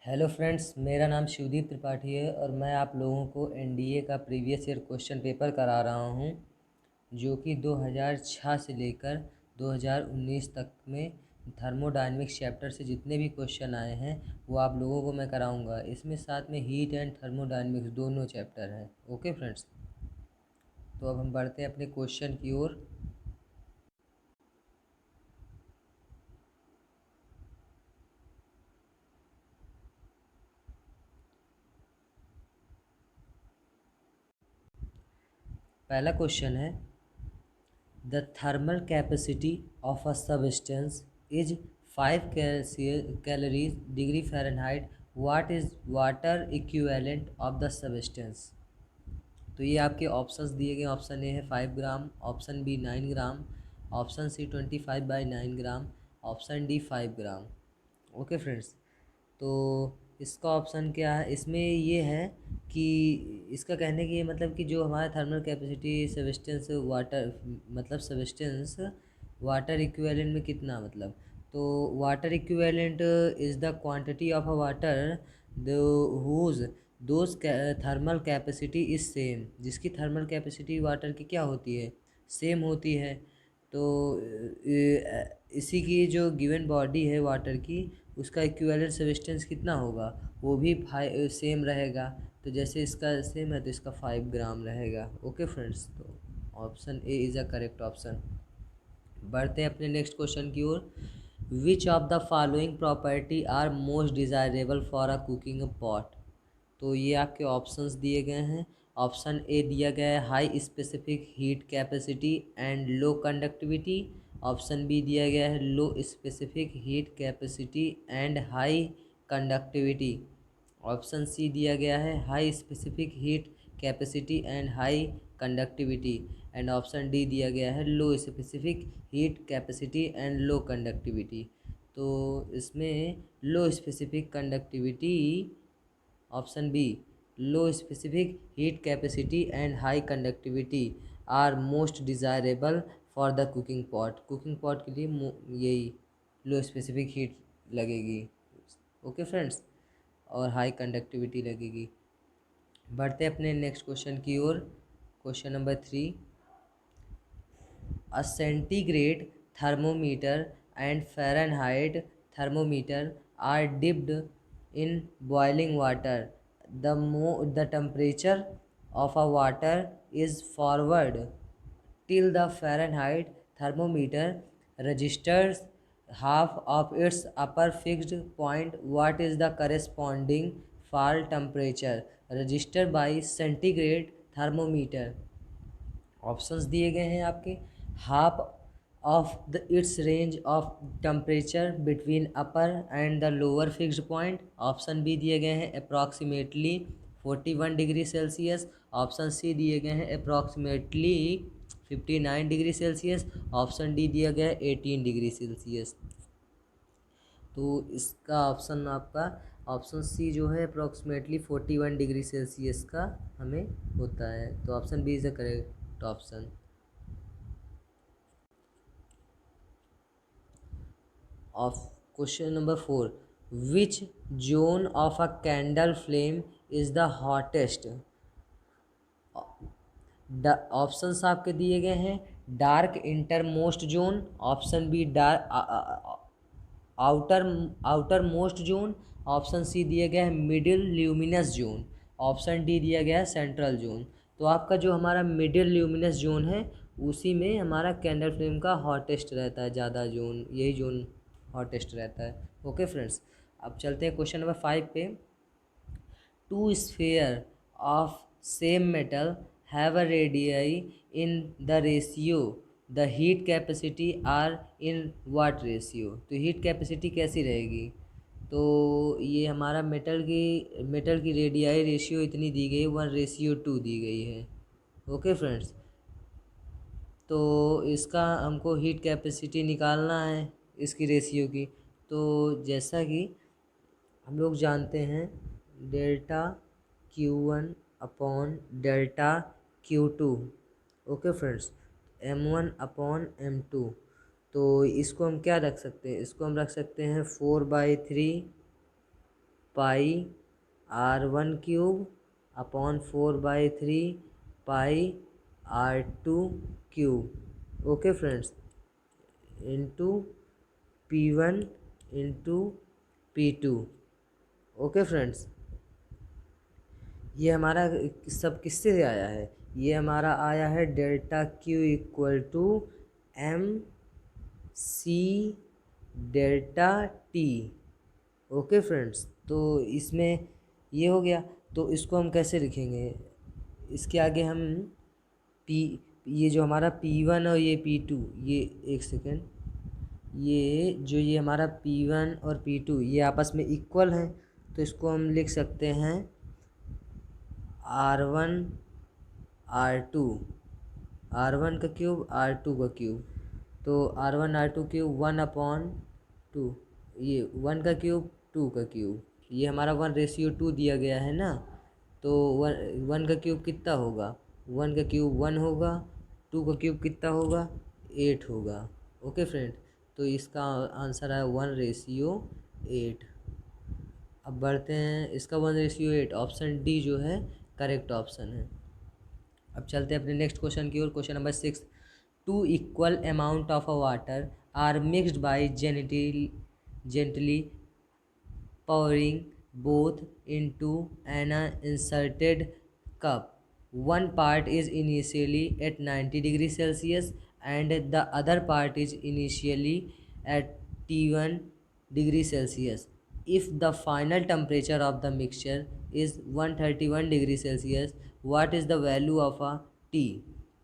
Hello friends, मेरा नाम शिवदीप त्रिपाठी है और मैं आप लोगों को एनडीए का प्रीवियस ईयर क्वेश्चन पेपर करा रहा हूं, जो कि 2006 से लेकर 2019 तक में थर्मोडायनेमिक्स चैप्टर से जितने भी क्वेश्चन आए हैं वो आप लोगों को मैं कराऊंगा। इसमें साथ में हीट एंड थर्मोडायनेमिक्स दोनों चैप्टर हैं। ओके फ्रेंड्स, तो अब हम बढ़ते हैं अपने क्वेश्चन की ओर। पहला क्वेश्चन है, the thermal capacity of a substance is 5 calories degree Fahrenheit. What is water equivalent of the substance? तो ये आपके ऑप्शंस दिए गए। ऑप्शन ए है 5 ग्राम, ऑप्शन बी 9 ग्राम, ऑप्शन सी 25/9 ग्राम, ऑप्शन डी 5 ग्राम। ओके फ्रेंड्स, तो इसका ऑप्शन क्या है? इसमें ये है कि इसका कहने की ये मतलब कि जो हमारा थर्मल कैपेसिटी सब्सटेंस वाटर, मतलब सब्सटेंस वाटर इक्विवेलेंट में कितना, मतलब तो water equivalent is the quantity of a water the whose those thermal capacity is same, जिसकी थर्मल कैपेसिटी वाटर की क्या होती है, सेम होती है। तो इसी की जो गिवन बॉडी है वाटर की, उसका इक्विवेलेंट सब्सटेंस कितना होगा, वो भी सेम रहेगा। तो जैसे इसका सेम है तो इसका 5 ग्राम रहेगा। ओके फ्रेंड्स, तो option A is a correct option. बढ़ते हैं अपने नेक्स्ट क्वेश्चन की ओर। Which of the following property are most desirable for a cooking pot? तो ये आपके ऑप्शंस दिए गए हैं। ऑप्शन ए दिया गया है high specific heat capacity and low conductivity. Option B दिया गया है low specific heat capacity and high conductivity. Option C दिया गया है high specific heat capacity and high conductivity. And option D दिया गया है low specific heat capacity and low conductivity. तो इसमें low specific conductivity, option B low specific heat capacity and high conductivity are most desirable for the cooking pot. Cooking pot के लिए यही low specific heat लगेगी। Okay friends, और high conductivity लगेगी। बढ़ते अपने नेक्स्ट क्वेश्चन की ओर। Question number 3, a centigrade thermometer and Fahrenheit thermometer are dipped in boiling water. The temperature of a water is forward till the Fahrenheit thermometer registers half of its upper fixed point. What is the corresponding fall temperature registered by centigrade thermometer? Options दिए गए हैं आपके। Half of the its range of temperature between upper and the lower fixed point. Option B दिए गए हैं approximately 41 degree Celsius. Option C दिए गए हैं approximately 59 degree Celsius. Option D दिया गया है 18 डिग्री सेल्सियस। तो इसका ऑप्शन आपका ऑप्शन सी जो है अप्रॉक्सीमेटली 41 डिग्री सेल्सियस का हमें होता है। तो option B is the correct option. Of question number 4, which zone of a candle flame is the hottest? Options आपके दिए गए हैं dark innermost zone, option B dark outer outermost zone, option C दिया गया है middle luminous zone, option D दिया गया है सेंट्रल जोन। तो आपका जो हमारा मिडिल ल्यूमिनस जोन है उसी में हमारा कैंडल फ्लेम का हॉटेस्ट रहता है, ज़्यादा जोन यही जोन हॉटेस्ट रहता है। ओके फ्रेंड्स, अब चलते हैं क्वेश्चन नंबर 5 पे। Two spheres of same metal have a radii in the ratio. The heat capacity are in what ratio? तो हीट कैपेसिटी कैसी रहेगी? तो ये हमारा मेटल की रेडियाई रेशियो इतनी दी गई, 1:2 दी गई है। ओके फ्रेंड्स, तो इसका हमको हीट कैपेसिटी निकालना है इसकी रेशियो की। तो जैसा कि हम लोग जानते हैं delta Q1 upon delta Q2। Okay friends, M1 upon M2। तो इसको हम क्या रख सकते हैं? इसको हम रख सकते हैं 4/3 पाई r1³ अपॉन 4/3 पाई r2³। Okay friends, into P1 into P2। Okay friends, ये हमारा सब किससे आया है? ये हमारा आया है delta Q equal to M C delta T. Okay friends, तो इसमें ये हो गया, तो इसको हम कैसे लिखेंगे? इसके आगे हम पी, ये जो हमारा P1 और ये P2, ये एक सेकेंड, ये हमारा P1 और P2 ये आपस में इक्वल हैं, तो इसको हम लिख सकते हैं R1 R2, R1 का क्यूब R2 का क्यूब, तो R1 R2 क्यूब 1/2, ये 1 का क्यूब 2 का क्यूब, ये हमारा 1:2 दिया गया है ना, तो 1 का क्यूब कितना होगा? 1 का क्यूब 1 होगा, 2 का क्यूब कितना होगा? 8 होगा। ओके फ्रेंड, तो इसका आंसर है 1:8। अब बढ़ते हैं, इसका 1:8 ऑप्शन डी जो है करेक्ट ऑप्शन है। अब चलते हैं अपने नेक्स्ट क्वेश्चन की ओर। Question number 6, 2 equal amount of a water are mixed by gently pouring both into an inserted cup. One part is initially at 90 degrees Celsius and the other part is initially at T1 degrees Celsius. If the final temperature of the mixture is 131 degrees Celsius, what is the value of a T?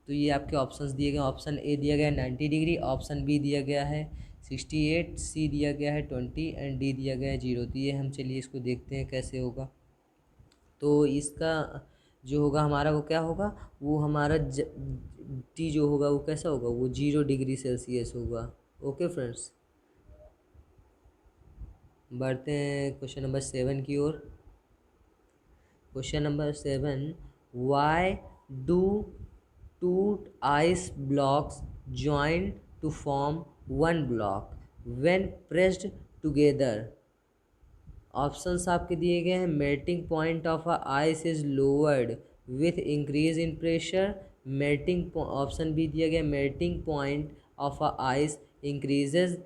तो ये आपके options दिए गए। Option A दिया गया है 90 degree, option B दिया गया है 68, सी दिया गया है 20 एंड डी दिया गया है 0। तो ये हम चलिए इसको देखते हैं कैसे होगा। तो इसका जो होगा हमारा वो क्या होगा? वो हमारा टी जो होगा वो कैसा होगा? वो 0 डिग्री सेल्सियस होगा। ओके फ्रेंड्स, बढ़ते हैं क्वेश्चन नंबर 7 की ओर। Question number 7, why do two ice blocks join to form one block when pressed together? Options आपके दिए गए हैं। Melting point of a ice is lowered with increase in pressure. Melting option B दिया गया melting point of a ice increases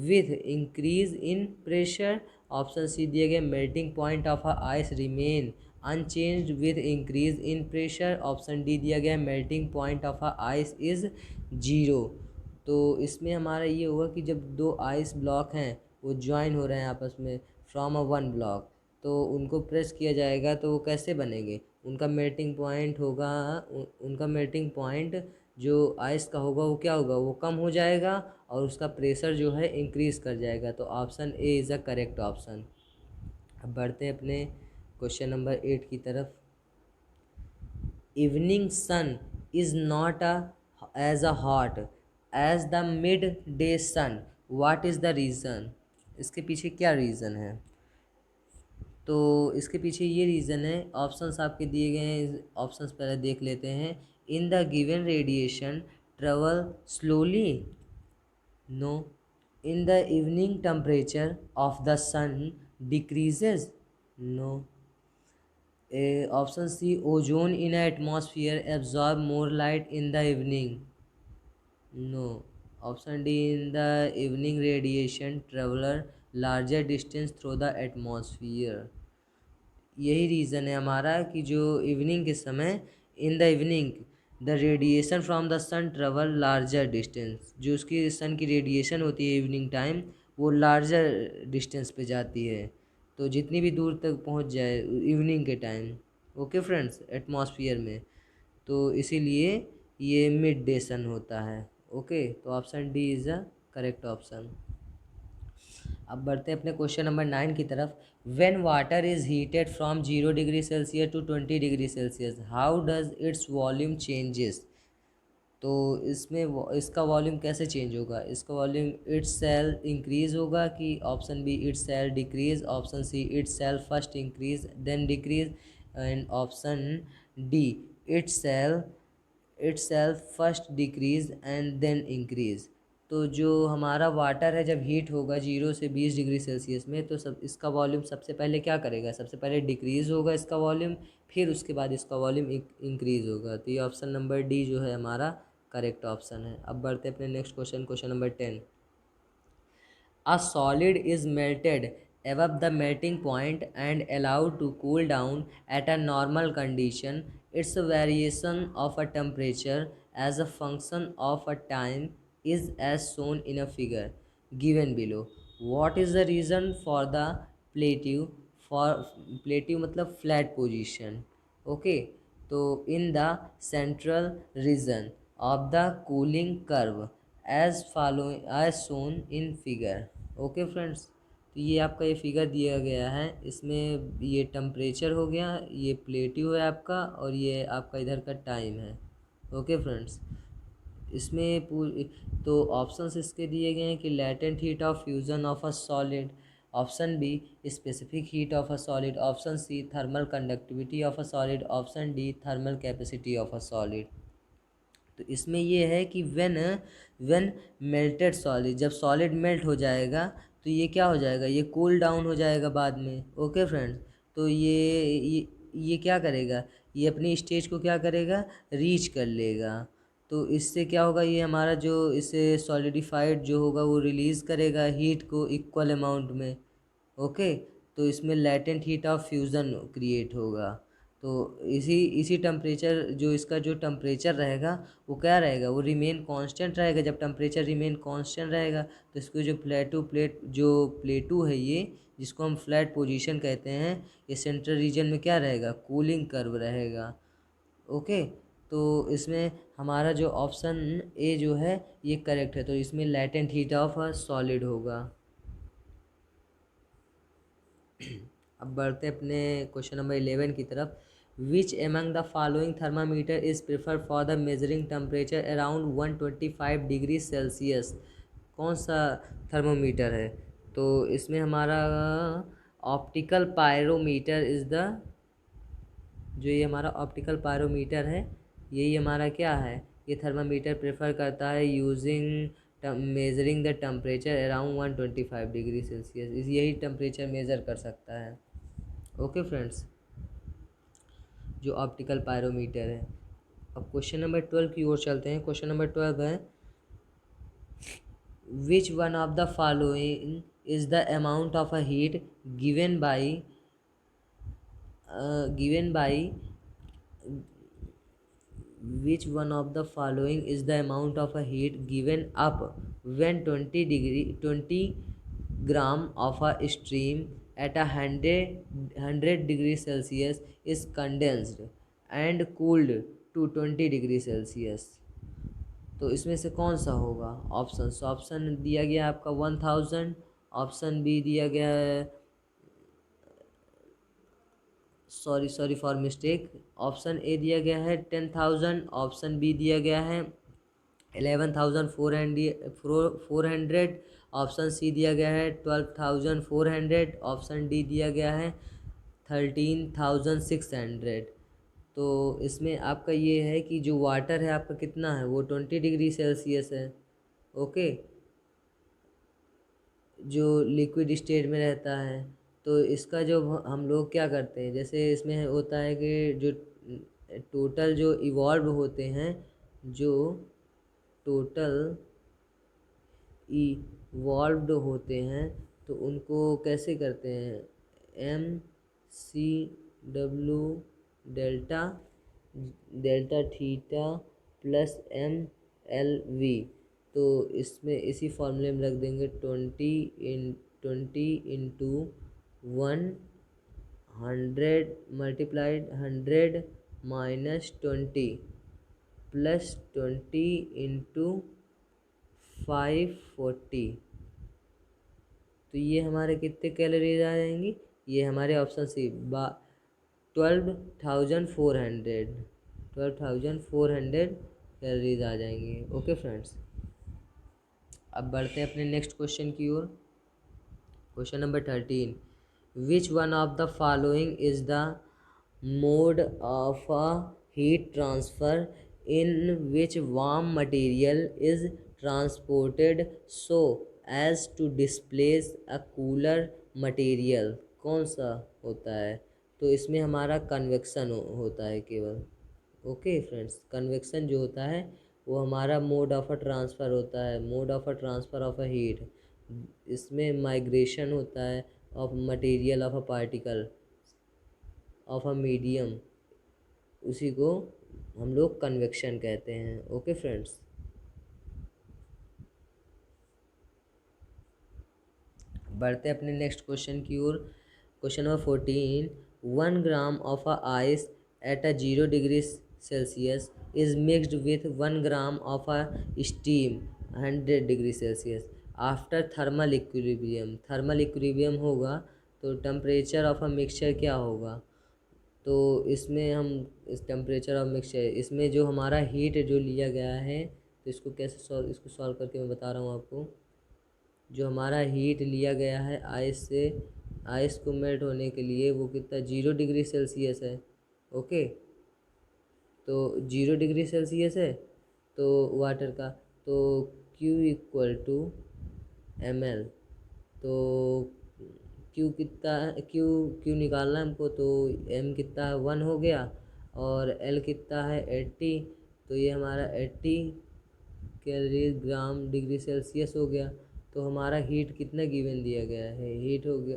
with increase in pressure. Option C दिया गया melting point of a ice remain unchanged with increase in pressure. Option D दिया गया melting point of a ice is 0। तो इसमें हमारा ये होगा कि जब दो आइस ब्लॉक हैं वो ज्वाइन हो रहे हैं आपस में फ्रॉम अ वन ब्लॉक, तो उनको प्रेस किया जाएगा तो वो कैसे बनेंगे? उनका मेल्टिंग पॉइंट होगा, उनका मेल्टिंग पॉइंट जो आइस का होगा वो क्या होगा? वो कम हो जाएगा और उसका प्रेशर जो है इंक्रीज़ कर जाएगा। तो option A is a correct option. अब बढ़ते हैं अपने क्वेश्चन नंबर 8 की तरफ। Evening sun is not as a hot as the midday sun, what is the reason? इसके पीछे क्या रीज़न है? तो इसके पीछे ये रीज़न है, ऑप्शंस आपके दिए गए हैं, ऑप्शंस पहले देख लेते हैं। In the given radiation travel slowly, no. In the evening temperature of the sun decreases, no. Option C, ozone in atmosphere absorb more light in the evening, no. Option D, in the evening radiation traveller larger distance through the atmosphere. यही reason है हमारा कि जो evening के समय, in the evening the radiation from the sun travel larger distance, जो उसकी sun की रेडिएशन होती है इवनिंग टाइम वो लार्जर डिस्टेंस पे जाती है, तो जितनी भी दूर तक पहुंच जाए इवनिंग के टाइम, ओके फ्रेंड्स, एटमॉस्फियर में, तो इसीलिए ये मिड डे सन होता है। ओके, तो option D is the correct option. अब बढ़ते हैं अपने क्वेश्चन नंबर 9 की तरफ। When water is heated from 0 degree celsius to 20 degree celsius, how does its volume changes? तो इसमें इसका वॉल्यूम कैसे चेंज होगा? इसका वॉल्यूम इट्स सेल इंक्रीज होगा कि option B its self decrease, option C its self first increase then decrease, and option D its self first decrease and then increase. तो जो हमारा वाटर है जब हीट होगा 0 से 20 डिग्री सेल्सियस में, तो सब इसका वॉल्यूम सबसे पहले क्या करेगा, सबसे पहले डिक्रीज़ होगा इसका वॉल्यूम, फिर उसके बाद इसका वॉल्यूम इंक्रीज़ होगा। तो ये ऑप्शन नंबर डी जो है हमारा करेक्ट ऑप्शन है। अब बढ़ते हैं अपने next question, question number 10। A solid is melted above the melting point and allowed to cool down at a normal condition. Its variation of a temperature as a function of a time is as shown in a figure given below. What is the reason for the plateau? For plateau मतलब flat position. Okay, तो in the central region of the cooling curve as following as shown in figure. Okay friends, तो ये आपका ये figure दिया गया है, इसमें ये टेम्परेचर हो गया, ये प्लेट्यू है आपका, और ये आपका इधर का टाइम है। ओके फ्रेंड्स, इसमें तो ऑप्शंस इसके दिए गए हैं कि latent heat of fusion of a solid, option B specific heat of a solid, option C thermal conductivity of a solid, option D thermal capacity of a solid. तो इसमें ये है कि व्हेन मेल्टेड सॉलिड, जब solid melt हो जाएगा तो ये क्या हो जाएगा, ये कूल डाउन हो जाएगा बाद में। ओके फ्रेंड्स, तो ये क्या करेगा, ये अपनी स्टेज को क्या करेगा, रीच कर लेगा। तो इससे क्या होगा, ये हमारा जो इसे सॉलिडिफाइड जो होगा वो रिलीज़ करेगा हीट को इक्वल अमाउंट में। ओके, तो इसमें latent heat of fusion create होगा। तो इसी इसी टेम्परेचर, जो इसका जो टेम्परेचर रहेगा वो क्या रहेगा, वो रिमेन कांस्टेंट रहेगा। जब टेम्परेचर रिमेन कांस्टेंट रहेगा तो इसको जो प्लेटू है, ये जिसको हम फ्लैट पोजीशन कहते हैं, ये सेंट्रल रीजन में क्या रहेगा, कूलिंग कर्व रहेगा। ओके, तो इसमें हमारा जो ऑप्शन ए जो है ये करेक्ट है, तो इसमें latent heat of a solid होगा। अब बढ़ते अपने क्वेश्चन नंबर 11 की तरफ। Which among the following thermometer is prefer for the measuring temperature around 125 degree Celsius? कौन सा थर्मोमीटर है? तो इसमें हमारा ऑप्टिकल पायरोमीटर इज़ द, जो ये हमारा ऑप्टिकल पायरोमीटर है, यही हमारा क्या है, ये थर्मामीटर प्रेफर करता है using measuring the temperature around 125 degree Celsius. इस यही टेम्परेचर मेज़र कर सकता है। ओके फ्रेंड्स, जो ऑप्टिकल पायरोमीटर है। अब क्वेश्चन नंबर 12 की ओर चलते हैं। क्वेश्चन नंबर 12 है, विच one of the following is the amount of a heat given by which one of the following is the amount of a heat given up when 20 gram of a stream at a 100 degree Celsius is condensed and cooled to 20 degree Celsius? तो इसमें से कौन सा होगा? Option दिया गया आपका 1000, option B दिया गया है, sorry for mistake, option A दिया गया है 10,000, ऑप्शन बी दिया गया है 11,400, ऑप्शन सी दिया गया है 12,400, ऑप्शन डी दिया गया है 13,600। तो इसमें आपका ये है कि जो वाटर है आपका कितना है, वो 20 डिग्री सेल्सियस है। ओके, जो लिक्विड स्टेट में रहता है। तो इसका जो हम लोग क्या करते हैं, जैसे इसमें होता है कि जो टोटल जो इवॉल्व होते हैं, जो टोटल इवॉल्व्ड होते हैं, तो उनको कैसे करते हैं, MCW delta theta plus MLV। तो इसमें इसी फॉर्मूले में रख देंगे 20 into 100 multiplied 100 minus 20 plus 20 into 540। तो ये हमारे कितने कैलोरीज आ जाएंगी, ये हमारे ऑप्शन सी 12,400 कैलोरीज आ जाएंगी। ओके फ्रेंड्स, अब बढ़ते हैं अपने नेक्स्ट क्वेश्चन की ओर। Question number 13, which one of the following is the mode of a heat transfer in which warm material is transported so as to displace a cooler material, कौन सा होता है? तो इसमें हमारा कन्वेक्शन होता है केवल। ओके फ्रेंड्स, कन्वेक्शन जो होता है वो हमारा मोड ऑफ अ ट्रांसफ़र होता है, mode of a transfer of a heat. इसमें माइग्रेशन होता है of material of a particle of a medium, उसी को हम लोग कन्वेक्शन कहते हैं। ओके फ्रेंड्स, बढ़ते अपने नेक्स्ट क्वेश्चन की ओर। Question number 14, 1 gram of a ice at a 0 degree Celsius is mixed with 1 gram of a steam 100 degree Celsius after thermal equilibrium. Thermal equilibrium होगा तो टेम्परेचर ऑफ अ मिक्सचर क्या होगा? तो इसमें हम इस टेम्परेचर ऑफ मिक्सचर, इसमें जो हमारा हीट जो लिया गया है, तो इसको कैसे सॉल्व, इसको सॉल्व करके मैं बता रहा हूँ आपको। जो हमारा हीट लिया गया है आइस से, आइस को मेल्ट होने के लिए वो कितना 0 डिग्री सेल्सियस है। ओके, तो 0 डिग्री सेल्सियस है तो वाटर का, तो Q इक्वल टू ml। तो Q कितना, Q Q निकालना है हमको, तो M कितना है 1 हो गया, और L कितना है 80। तो ये हमारा 80 कैलोरी ग्राम डिग्री सेल्सियस हो गया। तो हमारा हीट कितना गिवन दिया गया है? हीट हो गया,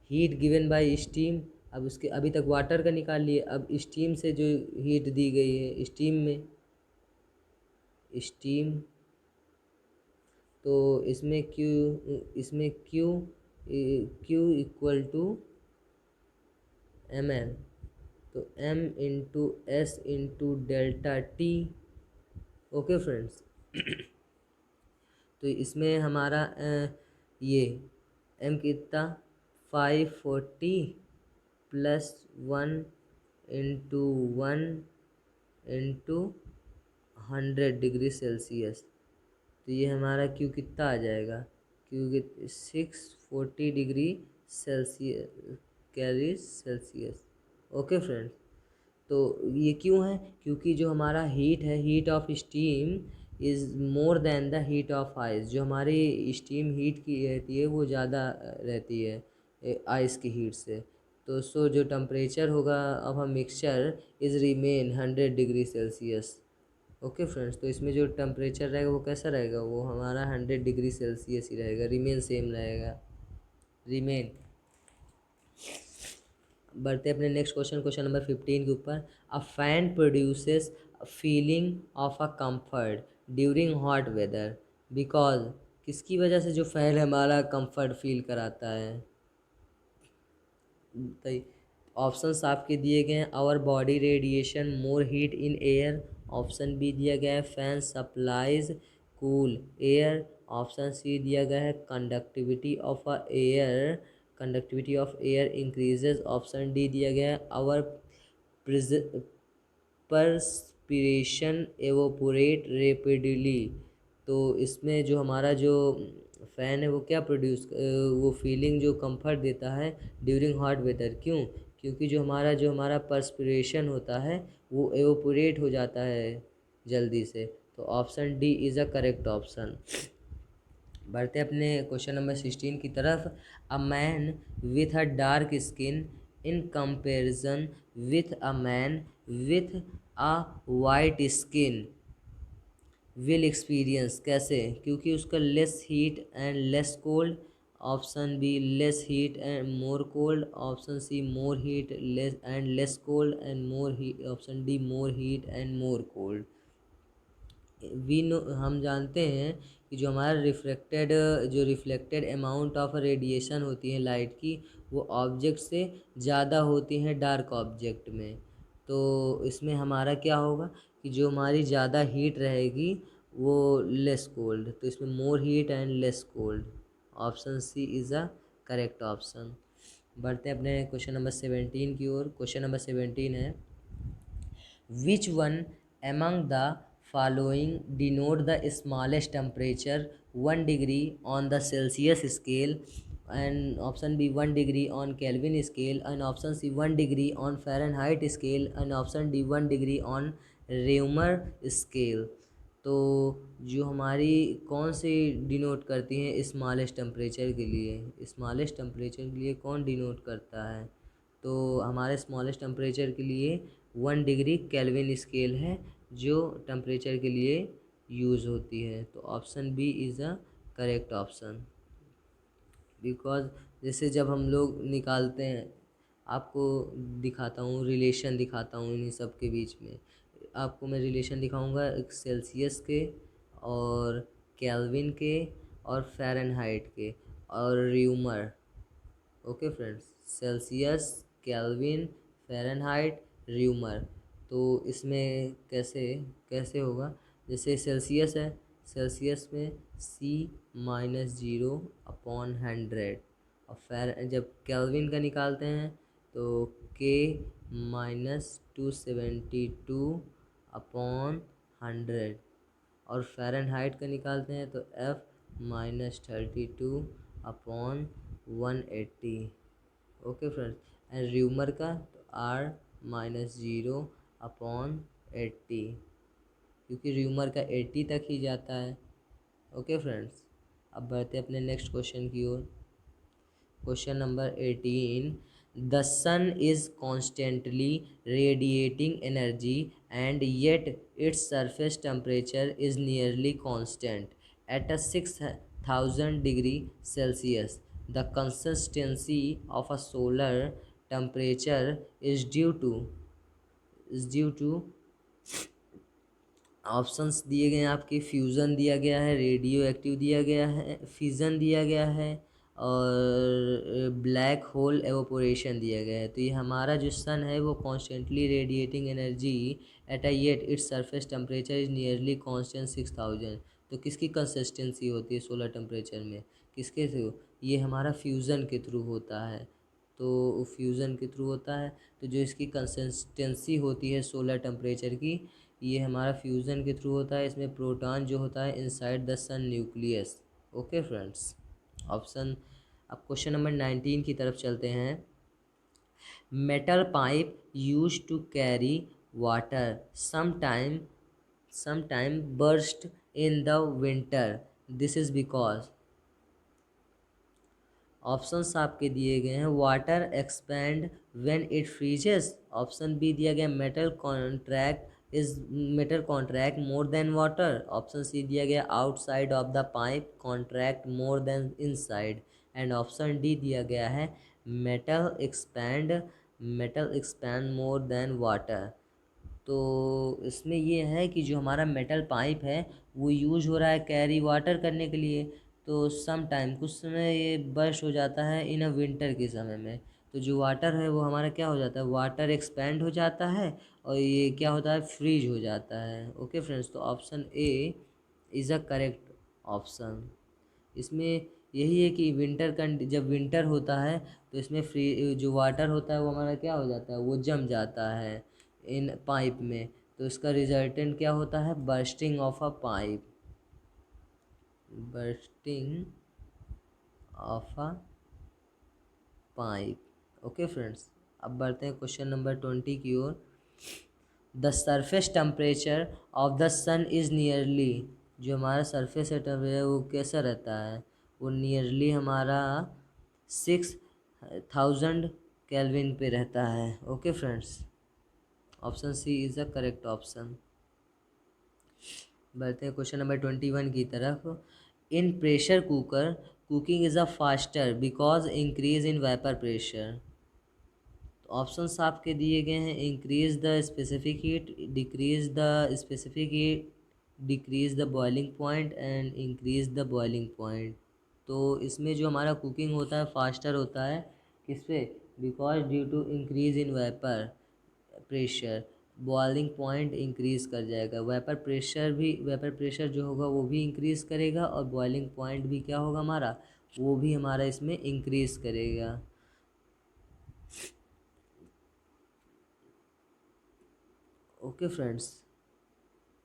हीट गिवन बाय स्टीम। अब उसके अभी तक वाटर का निकाल लिए, अब स्टीम से जो हीट दी गई है, स्टीम में, स्टीम, तो इसमें क्यू इक्वल टू ml, तो m into S into delta T. Okay friends, तो इसमें हमारा ये m कितना 540 plus 1 into 1 into 100 degree Celsius. तो ये हमारा Q कितना आ जाएगा? Q 640 degree Celsius, calorie Celsius. Okay friends, तो ये क्यों है? क्योंकि जो हमारा हीट है, heat of steam is more than the heat of ice. जो हमारी स्टीम हीट की रहती है वो ज़्यादा रहती है आइस की हीट से। तो सो जो टेम्परेचर होगा of a mixture is remain 100 degree Celsius. Okay friends, तो इसमें जो टेम्परेचर रहेगा वो कैसा रहेगा? वो हमारा 100 डिग्री सेल्सियस ही रहेगा, रिमेन सेम रहेगा, रिमेन। बढ़ते अपने नेक्स्ट क्वेश्चन, क्वेश्चन नंबर 15 के ऊपर। A fan produces feeling of a comfort during hot weather because, किसकी वजह से जो फैन हमारा कंफर्ट फील कराता है? तो ऑप्शंस आपके दिए गए हैं, our body radiation more heat in air. Option B दिया गया है fan supplies cool air. Option C दिया गया है conductivity of a air, conductivity of air increases. Option D दिया गया है आवर परस्पिरेशन एवोपोरेट रेपिडली। तो इसमें जो हमारा जो फ़ैन है वो क्या प्रोड्यूस, वो फीलिंग जो कंफर्ट देता है ड्यूरिंग हॉट वेदर। क्यों? क्योंकि जो हमारा परस्पिरेशन होता है वो एवोपोरेट हो जाता है जल्दी से। तो option D is a correct option. बढ़ते अपने क्वेश्चन नंबर 16 की तरफ। A man with a dark skin in comparison with a man with a white skin will experience, कैसे? क्योंकि उसका less heat and less cold. Option B less heat and more cold. Option C more heat less and less cold and more heat. Option D more heat and more cold. We know, हम जानते हैं कि जो हमारा reflected amount of radiation होती है light की, वो ऑब्जेक्ट से ज़्यादा होती हैं डार्क ऑब्जेक्ट में। तो इसमें हमारा क्या होगा कि जो हमारी ज़्यादा हीट रहेगी वो लेस कोल्ड। तो इसमें more heat and less cold. Option C is a correct option. बढ़ते हैं अपने क्वेश्चन नंबर 17 की ओर। क्वेश्चन नंबर 17 है, which one among the following denote the smallest temperature 1 degree on the Celsius scale, and option B 1 degree on Kelvin scale, and option C 1 degree on Fahrenheit scale, and option D 1 degree on Reaumur scale। तो जो हमारी कौन सी denote करती हैं smallest temperature के लिए, smallest temperature के लिए कौन डिनोट करता है, तो हमारे स्मॉलेस्ट टेम्परेचर के लिए 1 डिग्री केल्विन स्केल है जो टेम्परेचर के लिए यूज़ होती है। तो option B is a correct option. Because जैसे जब हम लोग निकालते हैं, आपको दिखाता हूँ रिलेशन, दिखाता हूँ इन्हीं सब के बीच में। आपको मैं रिलेशन दिखाऊंगा एक सेल्सियस के और केल्विन के और फ़ारेनहाइट के और rumour. Okay friends, Celsius, kelvin, Fahrenheit, rumour. तो इसमें कैसे कैसे होगा, जैसे सेल्सियस है, सेल्सियस में C-0/100 और जब केल्विन का निकालते हैं तो K-272/100 और फ़ारेनहाइट का निकालते हैं तो F-32/180। Okay friends, and rumour का तो R-0/80, क्योंकि र्यूमर का 80 तक ही जाता है। ओके फ्रेंड्स, अब बढ़ते अपने नेक्स्ट क्वेश्चन की ओर। Question number 18, the sun is constantly radiating energy and yet its surface temperature is nearly constant at a 6000 degree Celsius. The consistency of a solar temperature is due to options दिए गए हैं आपके, fusion दिया गया है, radio active दिया गया है, फिजन दिया गया है और ब्लैक होल एवोपोरेशन दिया गया है। तो ये हमारा जो सन है वो constantly radiating energy at a yet its surface temperature is nearly constant 6000। तो किसकी कंसिस्टेंसी होती है सोलर टेम्परेचर में, किसके थ्रू, ये हमारा फ्यूज़न के थ्रू होता है। तो फ्यूज़न के थ्रू होता है, तो जो इसकी कंसिस्टेंसी होती है सोलर टेम्परेचर की, ये हमारा फ्यूज़न के थ्रू होता है। इसमें प्रोटॉन जो होता है inside the sun nucleus. Okay friends, option. अब क्वेश्चन नंबर 19 की तरफ चलते हैं। Metal pipe use to carry water sometime burst in the winter. This is because options आपके दिए गए हैं, water expand when it freezes. Option B दिया गया metal contract more than water. Option C दिया गया outside of the pipe contract more than inside. And option D दिया गया है मेटल एक्सपैंड मोर देन वाटर। तो इसमें ये है कि जो हमारा मेटल पाइप है वो यूज हो रहा है कैरी वाटर करने के लिए। तो सम टाइम कुछ समय ये बर्स्ट हो जाता है इन अ विंटर के समय में। तो जो वाटर है वो हमारा क्या हो जाता है, वाटर एक्सपैंड हो जाता है और ये क्या होता है, फ्रीज हो जाता है। ओके फ्रेंड्स, तो option A is a correct option. इसमें यही है कि जब विंटर होता है तो इसमें फ्री जो वाटर होता है वो हमारा क्या हो जाता है, वो जम जाता है इन पाइप में। तो इसका रिजल्टेंट क्या होता है, bursting of a pipe, bursting of a pipe. Okay friends, अब बढ़ते हैं क्वेश्चन नंबर 20 की ओर। The surface temperature of the sun is nearly, जो हमारा सरफेस टेम्परेचर वो कैसा रहता है, वो नियरली हमारा 6000 केल्विन पे रहता है। Okay friends, option C is the correct option. बढ़ते हैं क्वेश्चन नंबर 21 की तरफ। In pressure cooker cooking is a faster because increase in vapour pressure. Options आपके दिए गए हैं, increase the specific heat, decrease the specific heat, decrease the boiling point and increase the boiling point. तो इसमें जो हमारा कुकिंग होता है फास्टर होता है, किस पे, because due to increase in vapour pressure, boiling point increase कर जाएगा, वेपर प्रेशर जो होगा वो भी इंक्रीज करेगा और बॉइलिंग पॉइंट भी क्या होगा हमारा, वो भी हमारा इसमें इंक्रीज करेगा। ओके फ्रेंड्स,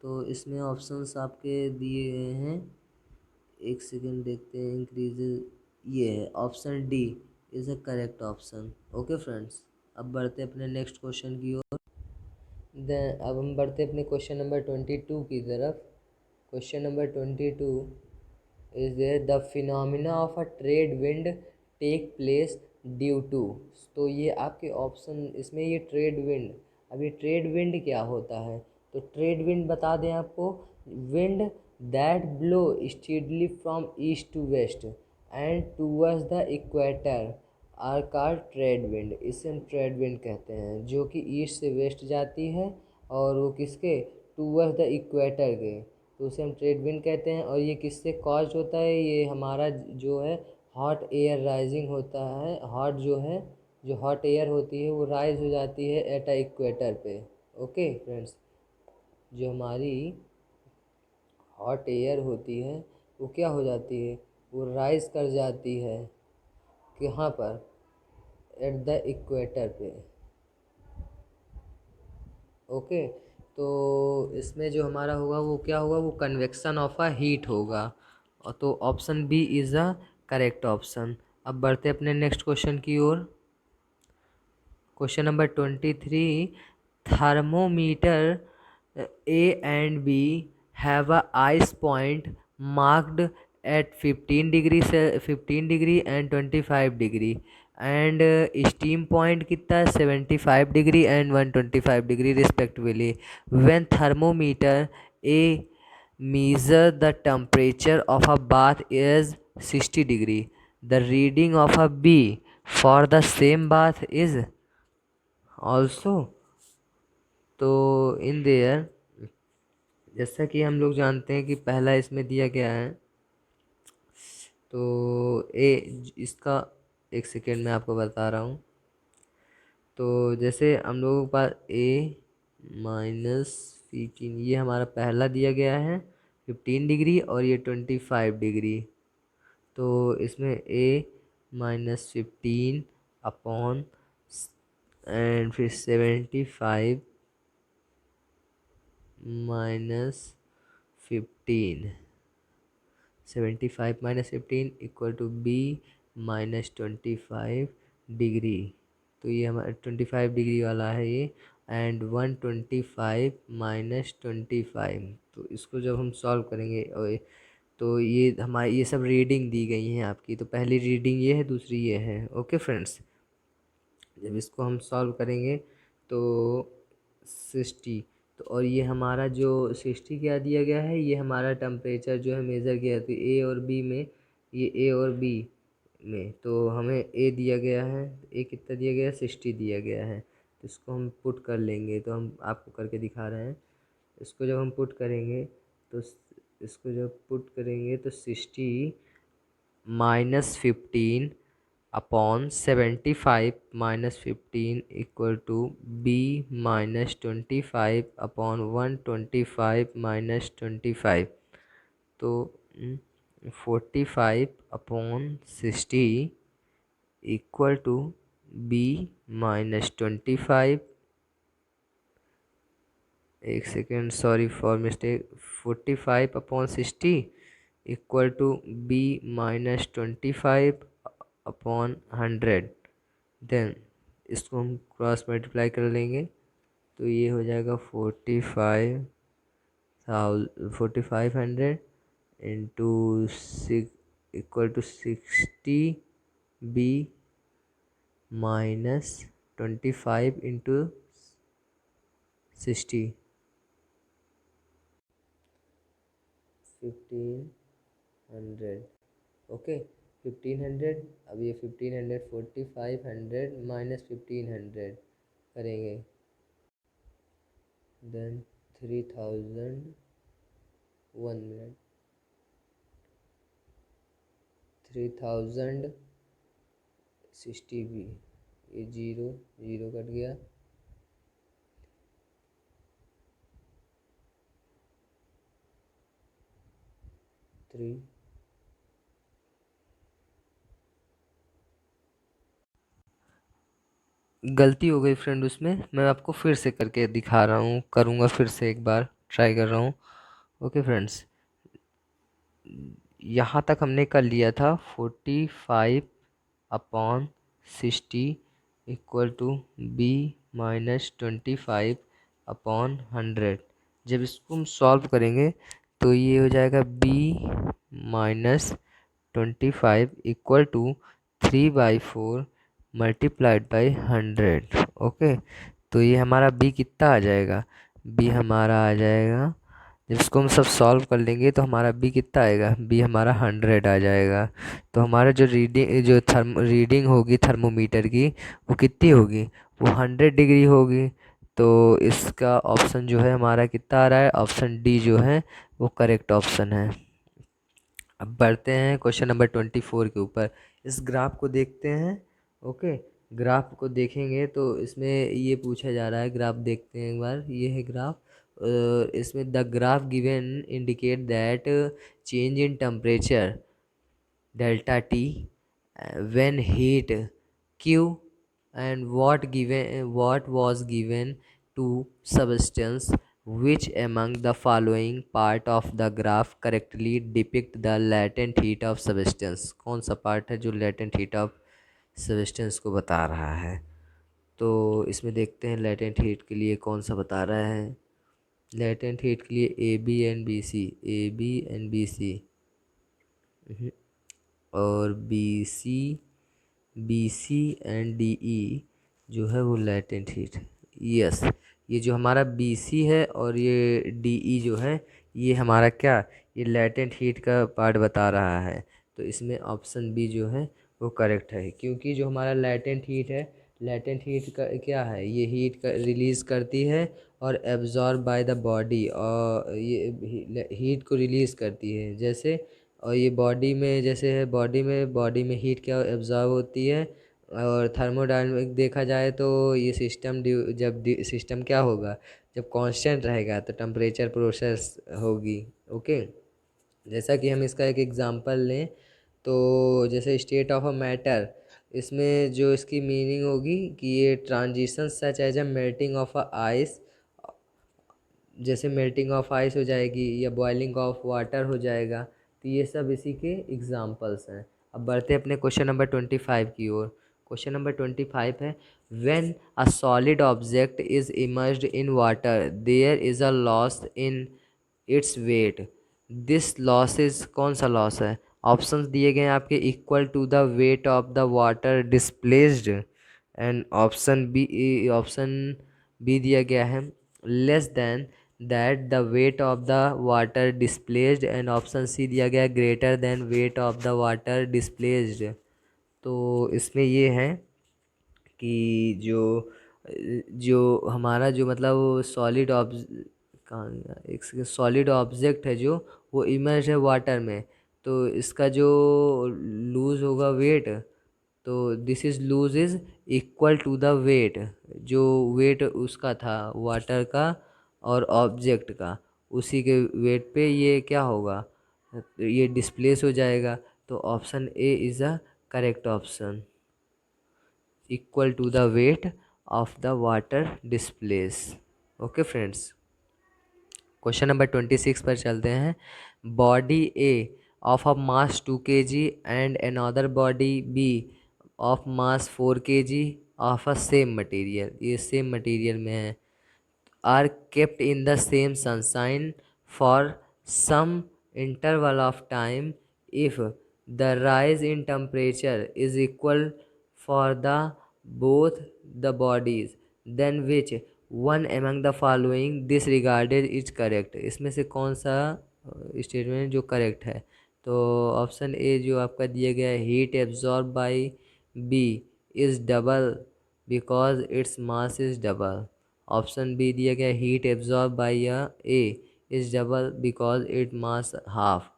तो इसमें ऑप्शंस आपके दिए गए हैं, एक सेकेंड देखते हैं। इंक्रीज, ये है option D is a correct option. Okay friends, अब बढ़ते अपने नेक्स्ट क्वेश्चन की ओर। अब हम बढ़ते अपने क्वेश्चन नंबर 22 की तरफ। Question number 22 is there the phenomena of a trade wind take place due to. तो ये आपके ऑप्शन इसमें ये ट्रेड विंड, अब ये ट्रेड विंड क्या होता है? तो ट्रेड विंड बता दें आपको, wind that blow steadily from east to west and towards the equator are called trade wind. इसे हम ट्रेड विंड कहते हैं, जो कि ईस्ट से वेस्ट जाती है और वो किसके, टूवर्ड्स द इक्वेटर के, तो उसे हम ट्रेड विंड कहते हैं। और ये किससे कॉज होता है? ये हमारा जो है हॉट एयर राइजिंग होता है, हॉट जो है, जो हॉट एयर होती है वो राइज हो जाती है एट अ इक्वेटर पे। ओके फ्रेंड्स, जो हमारी हॉट एयर होती है वो क्या हो जाती है, वो राइज कर जाती है कहाँ पर, एट द इक्वेटर पे। ओके, तो इसमें जो हमारा होगा वो क्या होगा, वो कन्वेक्शन ऑफ अ हीट होगा। और तो option B is the correct option. अब बढ़ते अपने नेक्स्ट क्वेश्चन की ओर। Question number 23, thermometer A and B have a ice point marked at 15 degree and 25 degree, and steam point कितना है 75 degree and 125 degree respectively. When thermometer A measure the temperature of a bath is 60 degree, the reading of a B for the same bath is also। तो in there, जैसा कि हम लोग जानते हैं कि पहला इसमें दिया गया है, तो ए इसका, एक सेकेंड में आपको बता रहा हूँ। तो जैसे हम लोगों के पास ए माइनस 15, ये हमारा पहला दिया गया है 15 डिग्री और ये 25 डिग्री। तो इसमें ए माइनस 15 अपॉन एंड फिर 75 minus 15, 75 minus 15 equal to B minus 25 degree. तो ये हमारा 25 डिग्री वाला है ये, एंड 125 माइनस 25। तो इसको जब हम सॉल्व करेंगे और तो ये हमारी ये सब रीडिंग दी गई हैं आपकी। तो पहली रीडिंग ये है, दूसरी ये है। ओके फ्रेंड्स, जब इसको हम सॉल्व करेंगे तो 60, तो और ये हमारा जो 60 क्या दिया गया है, ये हमारा टेम्परेचर जो है मेज़र किया है। तो ए और बी में, ये ए और बी में, तो हमें ए दिया गया है, ए कितना दिया गया है 60 दिया गया है। तो इसको हम पुट कर लेंगे, तो हम आपको करके दिखा रहे हैं। इसको जब हम पुट करेंगे तो इसको जब पुट करेंगे तो 60 minus 15 upon 75 minus 15 equal to B minus 25 upon 125 minus 25। तो 45 upon 60 equal to B minus 25, एक second, sorry for mistake, 45 upon 60 equal to B minus 25 upon 100। Then इसको हम क्रॉस मल्टीप्लाई कर लेंगे, तो ये हो जाएगा 4500 into 6 equal to 60 B minus 25 into 60, 1500। Okay, 1500, अब ये 1500 4500 माइनस 1500 करेंगे, देन 3000, 1 मिनट, 3060 भी, ये जीरो जीरो कट गया, 3, गलती हो गई फ्रेंड उसमें, मैं आपको फिर से करके दिखा रहा हूँ, करूँगा फिर से एक बार ट्राई कर रहा हूँ। ओके फ्रेंड्स, यहाँ तक हमने कर लिया था 45 upon 60 equal to B minus 25 upon 100। जब इसको हम सॉल्व करेंगे तो ये हो जाएगा b minus 25 equal to 3/4 multiplied by 100। Okay, तो ये हमारा b कितना आ जाएगा, b हमारा आ जाएगा, जब इसको हम सब सॉल्व कर लेंगे तो हमारा b कितना आएगा, b हमारा 100 आ जाएगा। तो हमारा जो रीडिंग होगी थर्मोमीटर की, वो कितनी होगी, वो 100 डिग्री होगी। तो इसका ऑप्शन जो है हमारा कितना आ रहा है, ऑप्शन डी जो है वो करेक्ट ऑप्शन है। अब बढ़ते हैं क्वेश्चन नंबर 24 के ऊपर। इस ग्राफ को देखते हैं। ओके, ग्राफ को देखेंगे तो इसमें ये पूछा जा रहा है, ग्राफ देखते हैं एक बार। ये है ग्राफ। इसमें the graph given indicate that change in temperature delta T when heat Q and what was given to substance, which among the following part of the graph correctly depict the latent heat of substance। कौन सा part है जो latent heat of substance को बता रहा है। तो इसमें देखते हैं latent heat के लिए कौन सा बता रहा है। latent heat के लिए A B and B C और B C and D E जो है वो लैटेंट हीट। यस, ये जो हमारा बी सी है और ये डी ई जो है, ये हमारा क्या, ये लैटेंट हीट का पार्ट बता रहा है। तो इसमें ऑप्शन बी जो है वो करेक्ट है, क्योंकि जो हमारा लैटेंट हीट है, लैटेंट हीट का क्या है, ये हीट का रिलीज़ करती है और एब्जॉर्ब बाय द बॉडी, और ये हीट को रिलीज़ करती है जैसे। और ये बॉडी में जैसे है, बॉडी में हीट क्या एब्जॉर्ब होती है। और थर्मोडायनेमिक देखा जाए तो ये सिस्टम जब सिस्टम क्या होगा, जब कांस्टेंट रहेगा तो टेम्परेचर प्रोसेस होगी। ओके, जैसा कि हम इसका एक एग्जांपल लें तो जैसे स्टेट ऑफ अ मैटर, इसमें जो इसकी मीनिंग होगी कि ये transition such as a melting of a ice, जैसे मेल्टिंग ऑफ आइस हो जाएगी या बॉइलिंग ऑफ वाटर हो जाएगा। तो ये सब इसी के एग्जांपल्स हैं। अब बढ़ते हैं अपने क्वेश्चन नंबर 25 की ओर। क्वेश्चन नंबर 25 है, when a solid object is immersed in water there is a loss in its weight, this loss is, कौन सा लॉस है। ऑप्शंस दिए गए हैं आपके, equal to the weight of the water displaced, and option B दिया गया है less than that the weight of the water displaced, and option C दिया गया greater than weight of the water displaced. तो इसमें ये है कि जो जो हमारा जो मतलब सॉलिड एक सॉलिड ऑब्जेक्ट है जो वो इमर्ज है वाटर में, तो इसका जो लूज होगा वेट, तो this is lose is equal to the weight, जो वेट उसका था वाटर का और ऑब्जेक्ट का, उसी के वेट पे ये क्या होगा, ये डिस्प्लेस हो जाएगा। तो option A is a correct option, equal to the weight of the water displace. Okay friends, question number 26 पर चलते हैं। Body A of a mass 2 kg and another body B of mass 4 kg of a same material, ये same material में है, are kept in the same sunshine for some interval of time, if the rise in temperature is equal for the both the bodies, then which one among the following disregarded is correct। इसमें से कौन सा statement जो correct है। तो option ए जो आपका दिया गया है, heat absorb by B is double because its mass is double. Option B दिया गया, heat absorb by A is double because it mass half.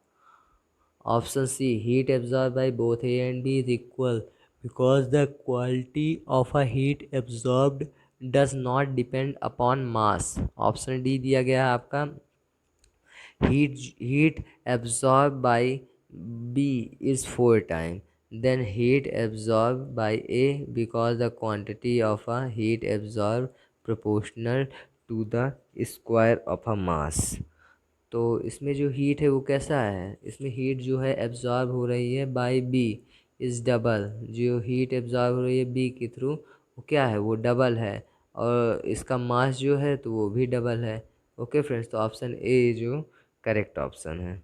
Option C, heat absorb by both A and B is equal because the quality of a heat absorbed does not depend upon mass. Option D दिया गया है आपका, heat absorbed by B is 4 times then heat absorbed by A because the quantity of a heat absorbed proportional to the square of a mass। तो इसमें जो heat है वो कैसा है, इसमें हीट जो है एब्जॉर्ब हो रही है बाय बी इज़ डबल, जो हीट एब्जॉर्ब हो रही है बी के थ्रू वो क्या है, वो डबल है, और इसका मास जो है तो वो भी डबल है। ओके फ्रेंड्स, तो ऑप्शन ए जो करेक्ट ऑप्शन है।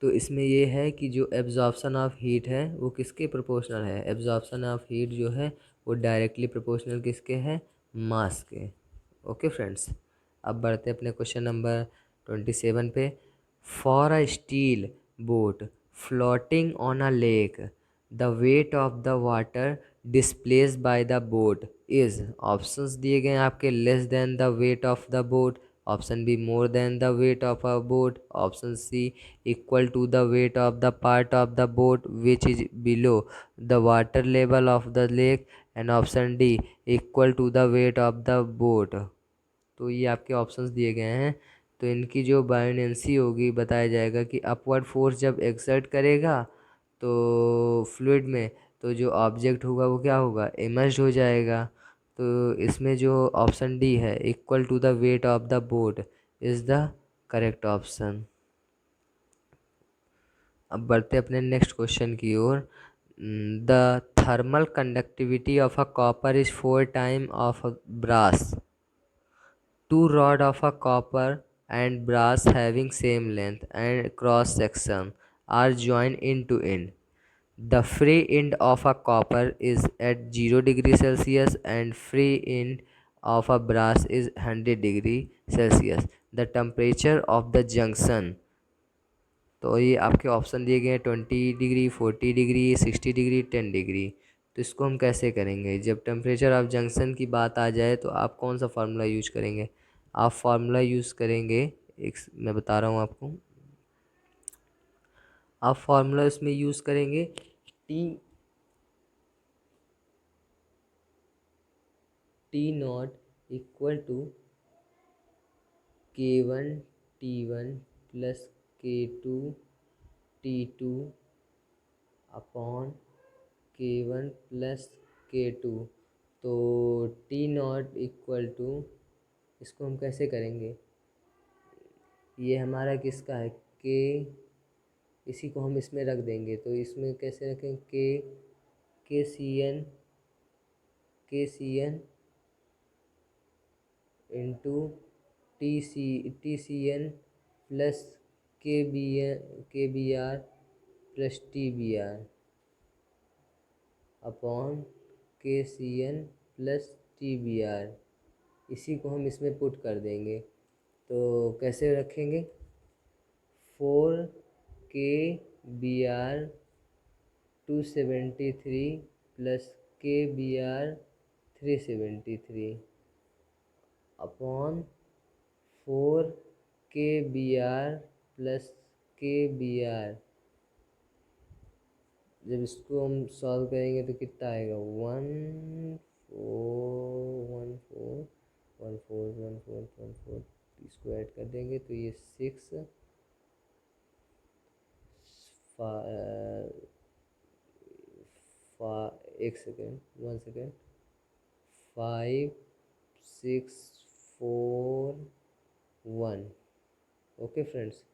तो इसमें ये है कि जो एब्जॉर्प्शन ऑफ हीट है वो किसके प्रोपोर्शनल है, एब्जॉर्प्शन ऑफ हीट जो है वो डायरेक्टली प्रोपोर्शनल किसके है, मास के। ओके फ्रेंड्स, अब बढ़ते अपने क्वेश्चन नंबर 27 पे। For a steel boat floating on a lake the weight of the water displace by the boat is, options दिए गए हैं आपके, less than the weight of the boat, option B more than the weight of a boat, option C equal to the weight of the part of the boat which is below the water level of the lake, and option D equal to the weight of the boat। तो ये आपके options दिए गए हैं। तो इनकी जो बायोनेंसी होगी बताया जाएगा कि अपवर्ड फोर्स जब एक्सर्ट करेगा तो फ्लूइड में, तो जो ऑब्जेक्ट होगा वो क्या होगा, इमर्ज हो जाएगा। तो इसमें जो ऑप्शन डी है equal to the weight of the boat is the correct option. अब बढ़ते अपने नेक्स्ट क्वेश्चन की ओर। The thermal conductivity of a copper is 4 time of brass. Two rod of a copper and brass having same length and cross section are joined end to end. The free end of a copper is at 0 degree Celsius and free end of a brass is 100 degree Celsius. The temperature of the junction, तो ये आपके option दिए गए हैं 20 degree, 40 degree, 60 degree, 10 degree. तो इसको हम कैसे करेंगे, जब टेम्परेचर ऑफ जंक्शन की बात आ जाए तो आप कौन सा फार्मूला यूज करेंगे, आप फार्मूला यूज़ करेंगे, एक मैं बता रहा हूँ आपको, आप फार्मूला इसमें यूज़ करेंगे T not equal to K1 T1 plus K2 T2 upon K1 plus K2। तो टी नॉट इक्वल टू, इसको हम कैसे करेंगे, ये हमारा किसका है, के, इसी को हम इसमें रख देंगे। तो इसमें कैसे रखें, K C N into T C N plus K B R plus T B R upon K C N plus T B R, इसी को हम इसमें पुट कर देंगे। तो कैसे रखेंगे, 4 K B R 273 plus K B R 373 upon 4 K B R plus K B R। जब इसको हम सॉल्व करेंगे तो कितना आएगा, 1 4 इसको ऐड कर देंगे तो ये 6 एक second, 1 second, 5 6 4 1। Okay friends,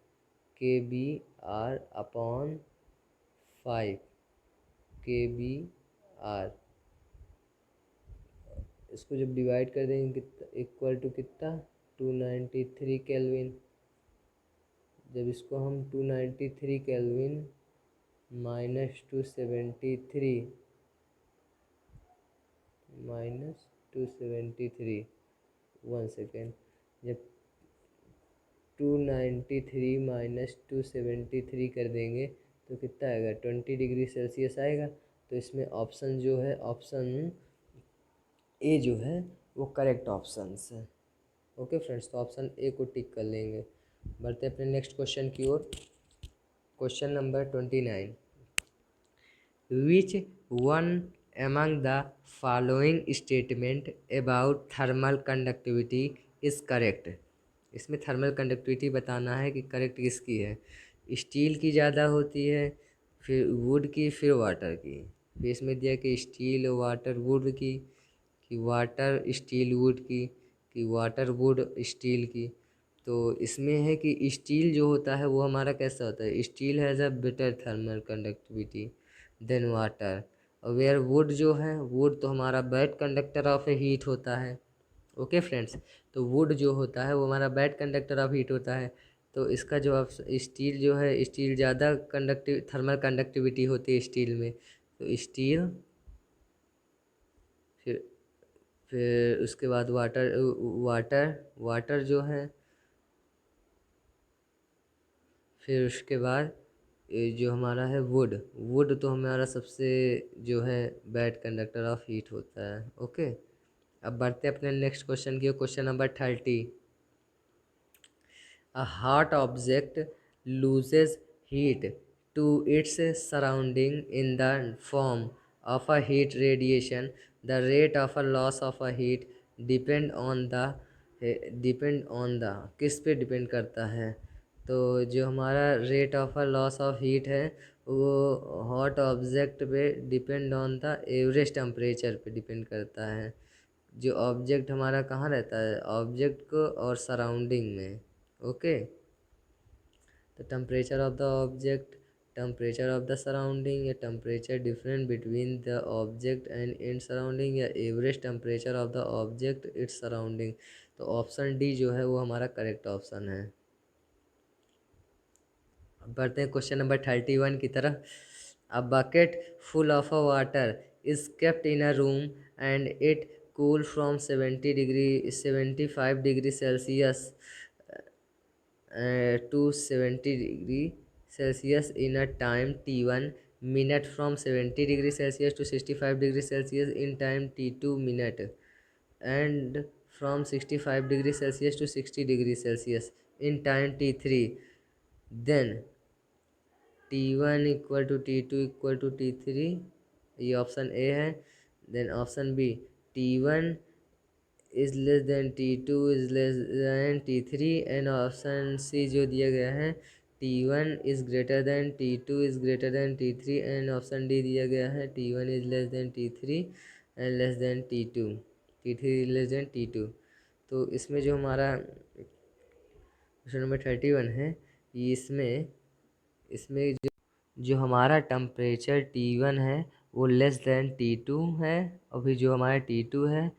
K B R upon 5 K B R, इसको जब डिवाइड कर देंगे कितना, इक्वल टू कितना, 293 केल्विन। जब इसको हम 293 केल्विन माइनस 273 1 सेकेंड, जब 293 माइनस 273 कर देंगे तो कितना आएगा, 20 डिग्री सेल्सियस आएगा। तो इसमें ऑप्शन जो है, ऑप्शन ए जो है वो करेक्ट ऑप्शन है। ओके फ्रेंड्स, तो ऑप्शन ए को टिक कर लेंगे। बढ़ते अपने नेक्स्ट क्वेश्चन की ओर। Question number 29, which one among the following statement about thermal conductivity is correct। इसमें थर्मल कंडक्टिविटी बताना है कि करेक्ट किसकी है, स्टील की ज़्यादा होती है, फिर वुड की, फिर वाटर की। फिर इसमें दिया कि स्टील वाटर वुड की, कि वाटर स्टील वुड की, कि वाटर वुड स्टील की। तो इसमें है कि स्टील जो होता है वो हमारा कैसा होता है, steel has a better thermal conductivity than water, where wood जो है, वुड तो हमारा बैड कंडक्टर ऑफ हीट होता है। ओके फ्रेंड्स, तो वुड जो होता है वो हमारा बैड कंडक्टर ऑफ हीट होता है। तो इसका जो आप स्टील जो है, स्टील ज़्यादा कंडक्टिव थर्मल कंडक्टिविटी होती है स्टील में, तो स्टील। फिर फिर उसके बाद वाटर, वाटर जो है। फिर उसके बाद ये जो हमारा है वुड, वुड तो हमारा सबसे जो है बैड कंडक्टर ऑफ हीट होता है। ओके, अब बढ़ते अपने नेक्स्ट क्वेश्चन की, question number 30। A hot object loses heat to its surrounding in the form of a heat radiation. The rate of a loss of a heat depend on the किस पे depend करता है? तो जो हमारा rate of a loss of heat है वो hot object पे depend on the average temperature पे डिपेंड करता है। जो ऑब्जेक्ट हमारा कहाँ रहता है, ऑब्जेक्ट को और सराउंडिंग में। Okay, the temperature of the object, temperature of the surrounding, या temperature difference between the object and its surrounding, या average temperature of the object its surrounding। तो ऑप्शन डी जो है वो हमारा करेक्ट ऑप्शन है। अब बढ़ते हैं क्वेश्चन नंबर 31 की तरफ। A bucket full of a water is kept in a room and it cool from 75 degree to 70 degree Celsius in a time t1 minute, from 70 degree Celsius to 65 degree Celsius in time t2 minute, and from 65 degree Celsius to 60 degree Celsius in time t3, then t1 equal to t2 equal to t3, ये option A है। Then option B, t1 is less than t2 is less than t3, and option C जो दिया गया है t1 is greater than t2 is greater than t3, and option D दिया गया है t1 is less than t3 and less than t2, t3 is less than t2। तो इसमें जो हमारा क्वेश्चन नंबर 31 है, ये इसमें इसमें जो हमारा टेम्परेचर T1 है वो लेस देन T2 है, और फिर जो हमारा T2 है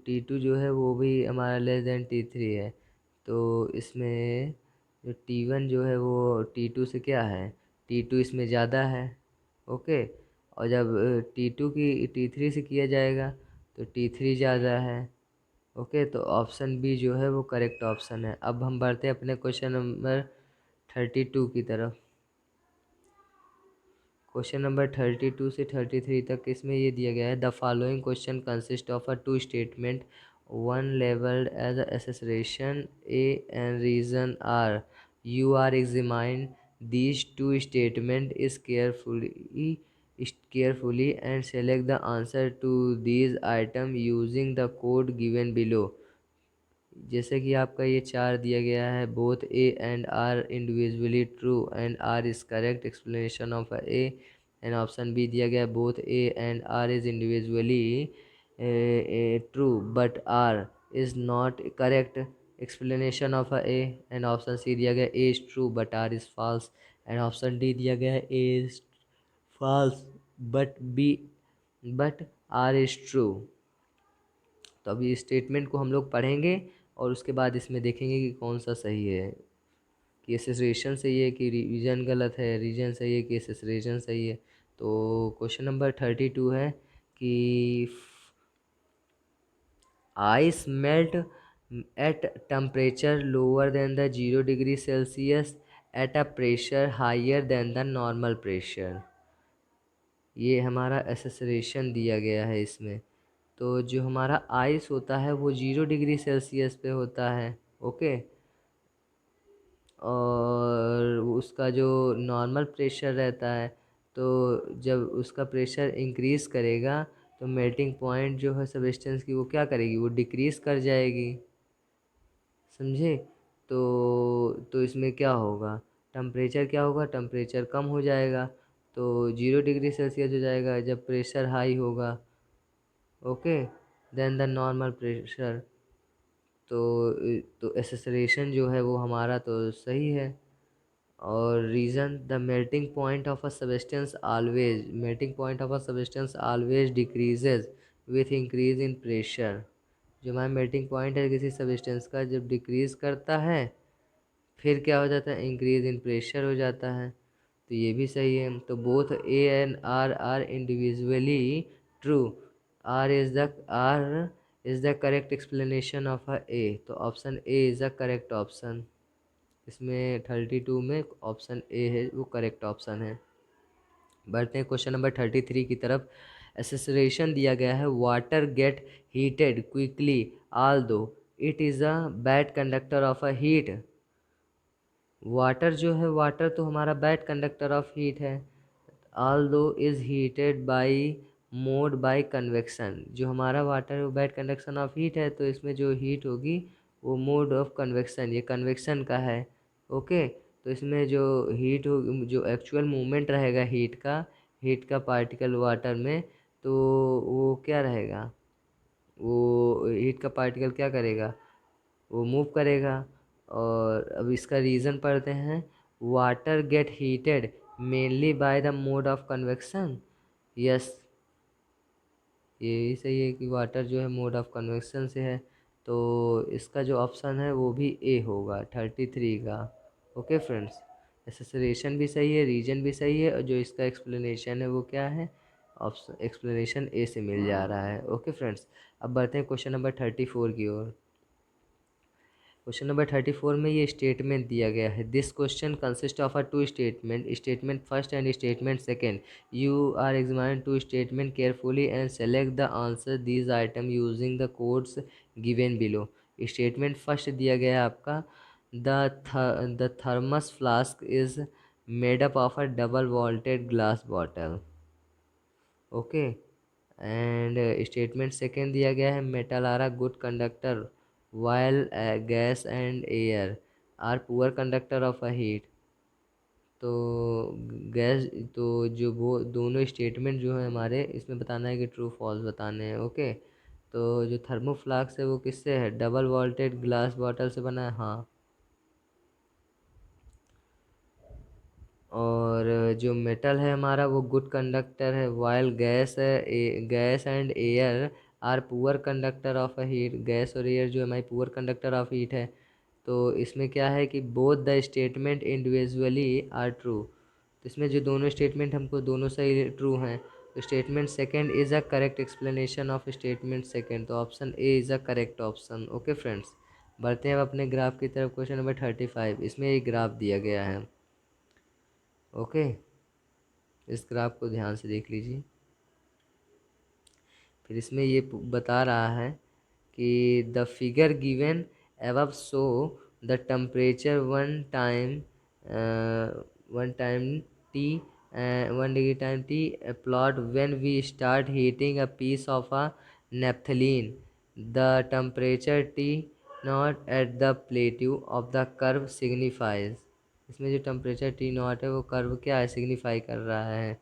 T2 जो है वो भी हमारा लेस देन T3 है। तो इसमें जो T1 जो है वो T2 से क्या है, T2 इसमें ज़्यादा है। ओके, और जब T2 की T3 से किया जाएगा तो T3 ज़्यादा है। ओके, तो ऑप्शन बी जो है वो करेक्ट ऑप्शन है। अब हम बढ़ते हैं अपने क्वेश्चन नंबर 32 की तरफ। क्वेश्चन नंबर 32 से 33 तक इसमें ये दिया गया है, the following question consist of a two statement, one labelled as assertion A and reason R, you are examine these two statement is carefully and select the answer to these item using the code given below। जैसे कि आपका ये चार दिया गया है, both A and R individually true and R is correct explanation of A, and option B दिया गया both A and R is individually true but R is not correct explanation of A, and option C दिया गया A is true but R is false, and option D दिया गया A is false but R is true. तो अभी statement को हम लोग पढ़ेंगे और उसके बाद इसमें देखेंगे कि कौन सा सही है, कि एसेसरेशन सही है कि रीजन गलत है, रीजन सही है कि एसेसरेशन सही है। तो क्वेश्चन नंबर 32 है कि ice melt at temperature lower than the 0 degree Celsius at a pressure higher than the normal pressure. ये हमारा एसेसरेशन दिया गया है इसमें। तो जो हमारा आइस होता है वो 0 डिग्री सेल्सियस पे होता है। ओके, और उसका जो नॉर्मल प्रेशर रहता है, तो जब उसका प्रेशर इंक्रीज़ करेगा तो मेल्टिंग पॉइंट जो है सब्सटेंस की वो क्या करेगी, वो डिक्रीज़ कर जाएगी। समझे? तो इसमें क्या होगा, टेम्परेचर क्या होगा, टेम्परेचर कम हो जाएगा, तो 0 डिग्री सेल्सियस हो जाएगा जब प्रेशर हाई होगा। Okay, then the normal pressure. तो तो एसेसरेशन जो है वो हमारा तो सही है। और reason, the melting point of a substance always decreases with increase in pressure. जो हमारा मेल्टिंग पॉइंट है किसी सब्सटेंस का, जब डिक्रीज़ करता है फिर क्या हो जाता है, इंक्रीज इन प्रेशर हो जाता है। तो ये भी सही है। तो both A and R individually true. R is the correct explanation of a A. तो option A is the correct option. इसमें 32 में ऑप्शन ए है वो करेक्ट ऑप्शन है। बढ़ते हैं क्वेश्चन नंबर 33 की तरफ। एसेसरेशन दिया गया है, वाटर गेट हीटेड क्विकली आल दो it is a bad conductor of a heat. Water जो है, वाटर तो हमारा बैड कंडक्टर ऑफ हीट है। ऑल दो is heated by mode by convection. जो हमारा वाटर है वो बैड कंडक्शन ऑफ हीट है, तो इसमें जो हीट होगी वो मोड ऑफ कन्वेक्शन, ये कन्वेक्शन का है। ओके, तो इसमें जो हीट हो, जो एक्चुअल मूवमेंट रहेगा हीट का पार्टिकल वाटर में, तो वो क्या रहेगा, वो हीट का पार्टिकल क्या करेगा, वो मूव करेगा। और अब इसका रीज़न पढ़ते हैं। Water gate heated mainly by the mode of convection. Yes, ये भी सही है कि वाटर जो है मोड ऑफ कन्वेक्शन से है। तो इसका जो ऑप्शन है वो भी ए होगा 33 का। ओके फ्रेंड्स, एसेसरेशन भी सही है, रीजन भी सही है, और जो इसका एक्सप्लेनेशन है वो क्या है, ऑप्शन एक्सप्लेनेशन ए से मिल जा रहा है। ओके फ्रेंड्स, अब बढ़ते हैं क्वेश्चन नंबर 34 की ओर। क्वेश्चन नंबर 34 में ये स्टेटमेंट दिया गया है, this question consist of a two statement, statement first and statement second. You are examine to statement carefully and select the answer these item using the codes given below. Statement first दिया गया है आपका, the thermos flask is made up of a double walled glass bottle. Okay, and statement second दिया गया है, metal are a good conductor while gas and air are poor conductor of a heat. तो gas, तो जो वो दोनों statement जो है हमारे, इसमें बताना है कि ट्रू फॉल्स बताने हैं। ओके, तो जो थर्मोफ्लास्क है वो किससे है, डबल वॉल्टेड ग्लास बॉटल से बना है, हाँ। और जो मेटल है हमारा वो गुड कंडक्टर है, वाइल गैस है, gas and air are poor conductor of a heat. Gas और एयर जो हमारी पुअर कंडक्टर ऑफ हीट है। तो इसमें क्या है कि both the statement individually are true. तो इसमें जो दोनों स्टेटमेंट हमको दोनों सही ट्रू हैं। तो statement second is a correct explanation of statement second. तो option A is a correct option. Okay friends, बढ़ते हैं अब अपने ग्राफ की तरफ। क्वेश्चन नंबर 35, इसमें एक ग्राफ दिया गया है। ओके, इस ग्राफ को ध्यान से देख लीजिए। फिर इसमें ये बता रहा है कि the figure given above show the temperature one time T 1 degree time T plot when we start heating a piece of a naphthalene. The temperature T not at the plateau of the curve signifies. इसमें जो temperature T not है वो curve क्या है, signify कर रहा है।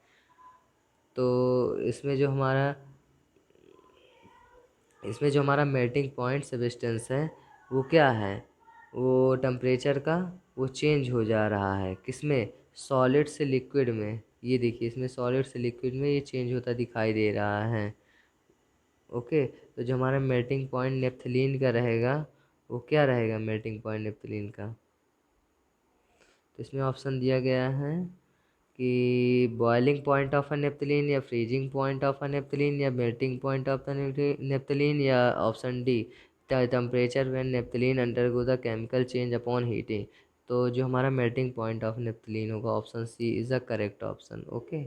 तो इसमें जो हमारा मेल्टिंग पॉइंट सब्सटेंस है वो क्या है, वो टेम्परेचर का वो चेंज हो जा रहा है, किसमें, सॉलिड से लिक्विड में। ये देखिए, इसमें सॉलिड से लिक्विड में ये चेंज होता दिखाई दे रहा है। ओके, तो जो हमारा मेल्टिंग पॉइंट नेप्थलीन का रहेगा वो क्या रहेगा, मेल्टिंग पॉइंट नेप्थलीन का। तो इसमें ऑप्शन दिया गया है कि boiling point of a naphthalene, या freezing point of a naphthalene, या melting point of the naphthalene, या option D temperature when naphthalene undergo the chemical change upon heating. तो जो हमारा मेल्टिंग पॉइंट ऑफ नेप्थलीन होगा, option C is the correct option. Okay,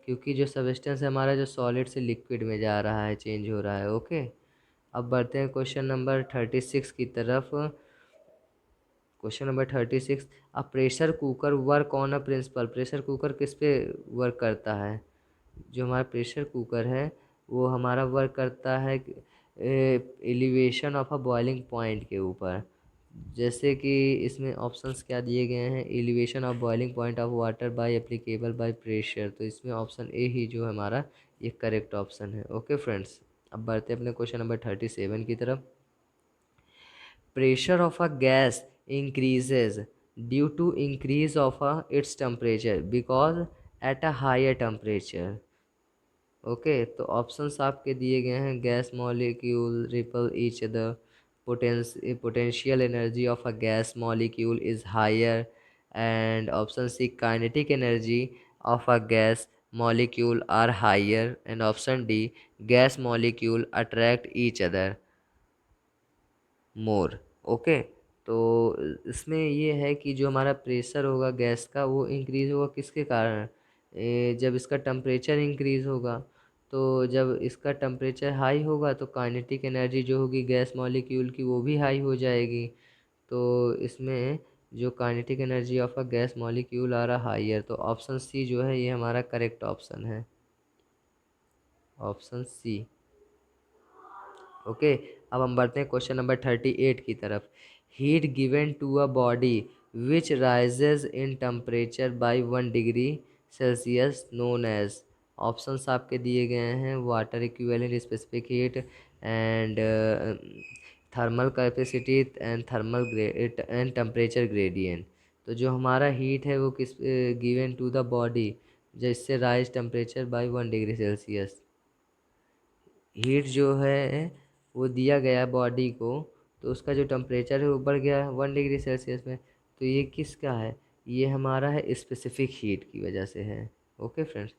क्योंकि जो substance है हमारा जो सॉलिड से लिक्विड में जा रहा है, चेंज हो रहा है। ओके, अब बढ़ते हैं क्वेश्चन नंबर 36 की तरफ। Question number 36, a pressure cooker work on a principle. Pressure cooker किस पे वर्क करता है, जो हमारा प्रेशर कुकर है वो हमारा वर्क करता है elevation of a boiling point के ऊपर। जैसे कि इसमें ऑप्शंस क्या दिए गए हैं, elevation of boiling point of water by applicable by pressure. तो इसमें ऑप्शन ए ही जो हमारा ये करेक्ट ऑप्शन है। ओके फ्रेंड्स, अब बढ़ते हैं अपने क्वेश्चन नंबर 37 की तरफ। Pressure of a gas increases due to increase of its temperature because at a higher temperature. Okay, तो ऑप्शंस आपके दिए गए हैं, gas molecule repel each other, potential energy of a gas molecule is higher, and option C, kinetic energy of a gas molecule are higher, and option D, gas molecule attract each other more. Okay, तो इसमें ये है कि जो हमारा pressure होगा gas का वो इंक्रीज़ होगा किसके कारण, जब इसका टेम्परेचर इंक्रीज़ होगा। तो जब इसका टेम्परेचर हाई होगा तो काइनेटिक एनर्जी जो होगी गैस मॉलिक्यूल की वो भी हाई हो जाएगी। तो इसमें जो kinetic energy of a gas molecule आ रहा हाइयर, तो ऑप्शन सी जो है ये हमारा करेक्ट ऑप्शन है, ऑप्शन सी। ओके, अब हम बढ़ते हैं क्वेश्चन नंबर 38 की तरफ। Heat given to a body which raises in temperature by 1 degree Celsius known as. Options आपके दिए गए हैं, water equivalent specific heat and thermal capacity and thermal and temperature gradient. तो जो हमारा हीट है वो किस गिवन टू द बॉडी जिससे rise temperature by 1 degree Celsius, heat जो है वो दिया गया बॉडी को, तो उसका जो टेम्परेचर है वो बढ़ गया 1 डिग्री सेल्सियस में। तो ये किसका है, ये हमारा है स्पेसिफिक हीट की वजह से है। ओके फ्रेंड्स,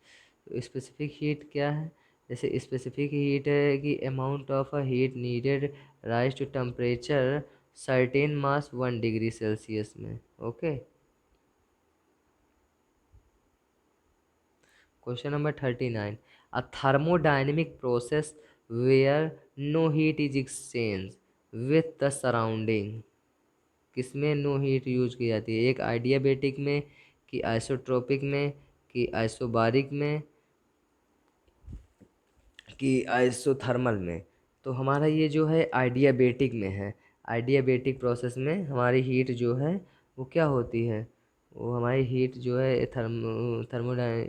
तो स्पेसिफिक हीट क्या है, जैसे स्पेसिफिक हीट है कि amount of a heat needed raise to temperature certain mass 1 degree Celsius में। Okay, question number 39, a thermodynamic process where no heat is exchange with the surrounding. किसमें no heat use की जाती है, एक आइडियाबेटिक में, कि आइसोट्रोपिक में, कि आइसोबारिक में, कि आइसोथर्मल में। तो हमारा ये जो है आइडियाबेटिक में है। आइडियाबेटिक प्रोसेस में हमारी हीट जो है वो क्या होती है, वो हमारी हीट जो है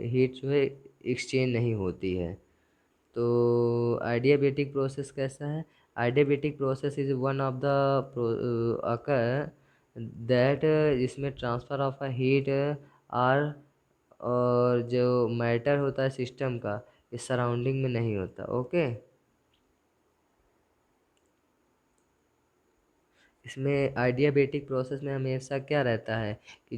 हीट जो है एक्सचेंज नहीं होती है। तो आइडियाबेटिक प्रोसेस कैसा है, adiabatic process is one of the occur that, इसमें transfer of a heat are, और जो मैटर होता है सिस्टम का इस सराउंडिंग में नहीं होता। ओके, इसमें आइडियाबेटिक प्रोसेस में हमेशा क्या रहता है कि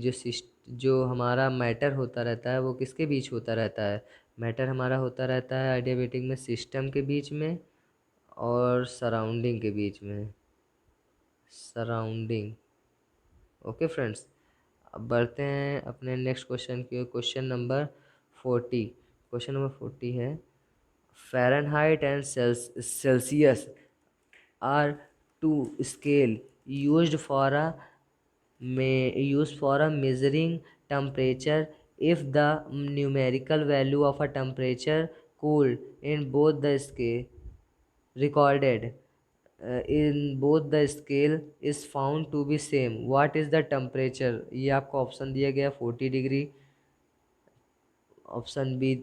जो हमारा मैटर होता रहता है वो किसके बीच होता रहता है, मैटर हमारा होता रहता है आइडियाबेटिक में सिस्टम के बीच में और सराउंडिंग के बीच में, सराउंडिंग। ओके फ्रेंड्स, अब बढ़ते हैं अपने नेक्स्ट क्वेश्चन की, क्वेश्चन नंबर 40। क्वेश्चन नंबर 40 है, Fahrenheit and Celsius are two scale used for a measuring temperature if the numerical value of a temperature cooled in both the scale recorded in both the scale is found to be same, what is the temperature। ये आपको option दिया गया 40 degree, option B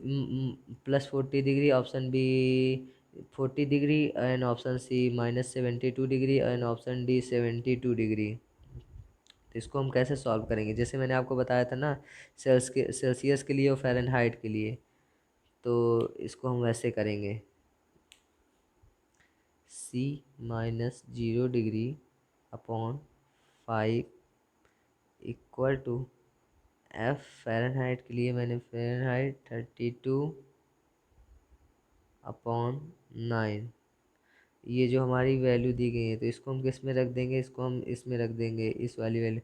+40 degree, option B 40 degree, and option C -72 degree, and option D 72 degree. तो इसको हम कैसे solve करेंगे, जैसे मैंने आपको बताया था ना, सेल्सियस के लिए और फ़ारेनहाइट के लिए, तो इसको हम वैसे करेंगे, C -0 degree upon 5 equal to F, Fahrenheit के लिए मैंने फ़ारेनहाइट 32/9। ये जो हमारी वैल्यू दी गई है तो इसको हम किस में रख देंगे, इसको हम इसमें रख देंगे, इस वाली वैल्यू।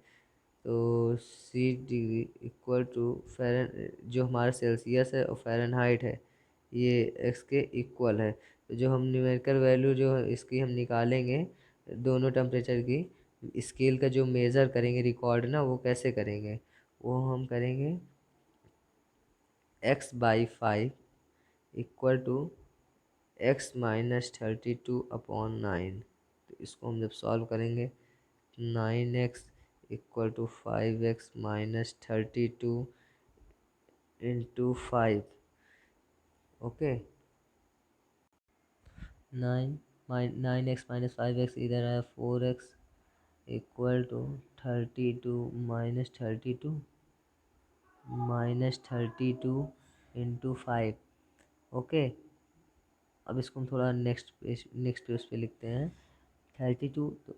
तो 60 डिग्री इक्वल टू फ़ारेन, जो हमारा सेल्सियस है और फ़ारेनहाइट है ये एक्स के इक्वल है। तो जो हम न्यूमेरिकल वैल्यू जो इसकी हम निकालेंगे दोनों टेम्परेचर की, स्केल का जो मेज़र करेंगे रिकॉर्ड ना, वो कैसे करेंगे, वो हम करेंगे x/5 इक्वल टू x-32/9। तो इसको हम जब सॉल्व करेंगे 9x = 5x - 32 × 5। Okay, 9x - 5x इधर है, 4x = -32 इंटू 5। ओके, अब इसको हम थोड़ा नेक्स्ट पेज पे लिखते हैं। 32, तो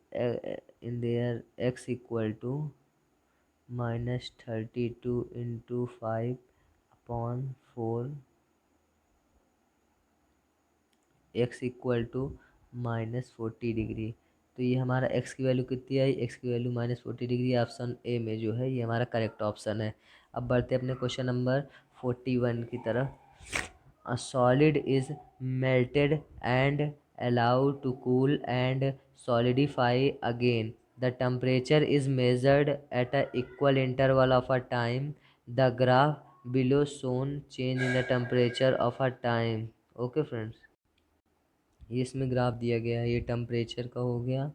in there x equal to -32 into 5/4, x equal to -40 degree. तो ये हमारा x की वैल्यू कितनी आई, x की वैल्यू -40 डिग्री। ऑप्शन ए में जो है ये हमारा करेक्ट ऑप्शन है। अब बढ़ते अपने क्वेश्चन नंबर 41 की तरफ। A solid is melted and allowed to cool and solidify again. The temperature is measured at an equal interval of a time. The graph below shown change in the temperature of a time. Okay friends, ये इसमें graph दिया गया है, ये temperature का हो गया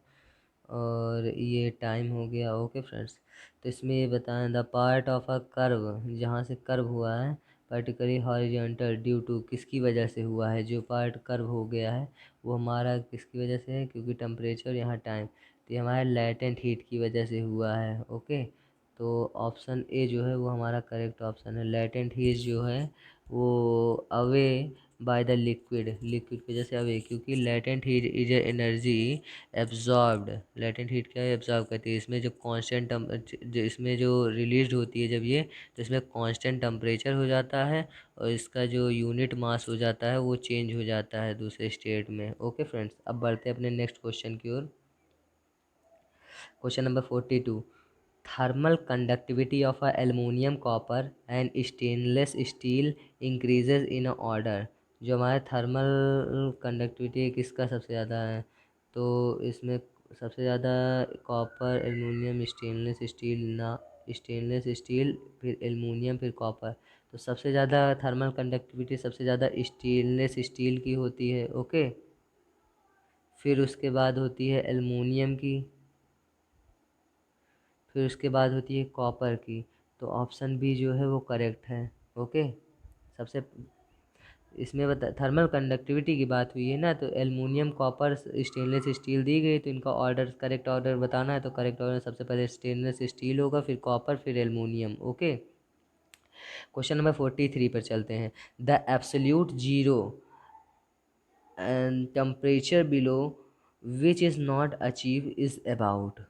और ये टाइम हो गया। ओके फ्रेंड्स, तो इसमें ये बताएं the part of a curve, जहाँ से कर्व हुआ है पर्टिकुलरली हॉरिजॉन्टल ड्यू टू, किसकी वजह से हुआ है, जो पार्ट कर्व हो गया है वो हमारा किसकी वजह से है, क्योंकि टेम्परेचर यहाँ टाइम, तो ये हमारा लेटेंट हीट की वजह से हुआ है। ओके, तो ऑप्शन ए जो है वो हमारा करेक्ट ऑप्शन है। लेटेंट हीट जो है वो अवे बाय द लिक्विड की वजह से अवे, क्योंकि latent heat is energy absorbed. Latent heat क्या है, एब्जॉर्ब करती है। इसमें जो कांस्टेंट इसमें जो रिलीज होती है जब ये, तो इसमें कांस्टेंट टेम्परेचर हो जाता है और इसका जो यूनिट मास हो जाता है वो चेंज हो जाता है दूसरे स्टेट में। ओके फ्रेंड्स, अब बढ़ते हैं अपने नेक्स्ट क्वेश्चन की ओर। Question number 42। Thermal conductivity of a aluminium, copper and stainless steel increases in order. जो हमारे थर्मल कंडक्टिविटी किसका सबसे ज़्यादा है, तो इसमें सबसे ज़्यादा कॉपर, एल्युमिनियम, स्टेनलेस स्टील ना, स्टेनलेस स्टील फिर एल्युमिनियम फिर कॉपर। तो सबसे ज़्यादा थर्मल कंडक्टिविटी सबसे ज़्यादा स्टेनलेस स्टील की होती है। ओके, फिर उसके बाद होती है एल्युमिनियम की, फिर उसके बाद होती है कॉपर की। तो ऑप्शन बी जो है वो करेक्ट है। ओके, सबसे इसमें बता थर्मल कंडक्टिविटी की बात हुई है ना, तो एल्युमिनियम, कॉपर, स्टेनलेस स्टील दी गई, तो इनका ऑर्डर, करेक्ट ऑर्डर बताना है, तो करेक्ट ऑर्डर सबसे पहले स्टेनलेस स्टील होगा, फिर कॉपर, फिर एल्युमिनियम। ओके, क्वेश्चन नंबर 43 पर चलते हैं। The absolute zero and temperature below which is not achieve is about.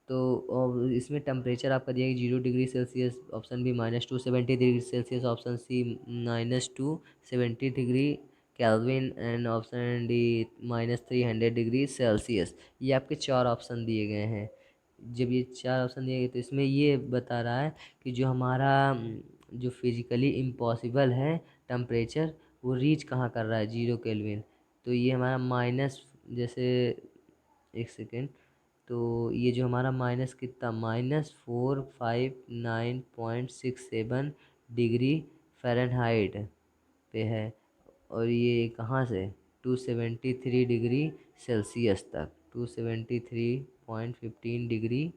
तो इसमें टेम्परेचर आपका दिया है 0 degree Celsius, option B -270 degree Celsius, option C -270 degree Kelvin and option D -300 degree Celsius. ये आपके चार ऑप्शन दिए गए हैं। जब ये चार ऑप्शन दिए गए तो इसमें ये बता रहा है कि जो हमारा जो फिजिकली इम्पॉसिबल है टेम्परेचर, वो रीच कहाँ कर रहा है, 0 केल्विन। तो ये हमारा माइनस, जैसे एक सेकेंड, तो ये जो हमारा माइनस कितना, -459.67 डिग्री फ़ारेनहाइट पे है, और ये कहाँ से 273 डिग्री सेल्सियस तक, 273.15 डिग्री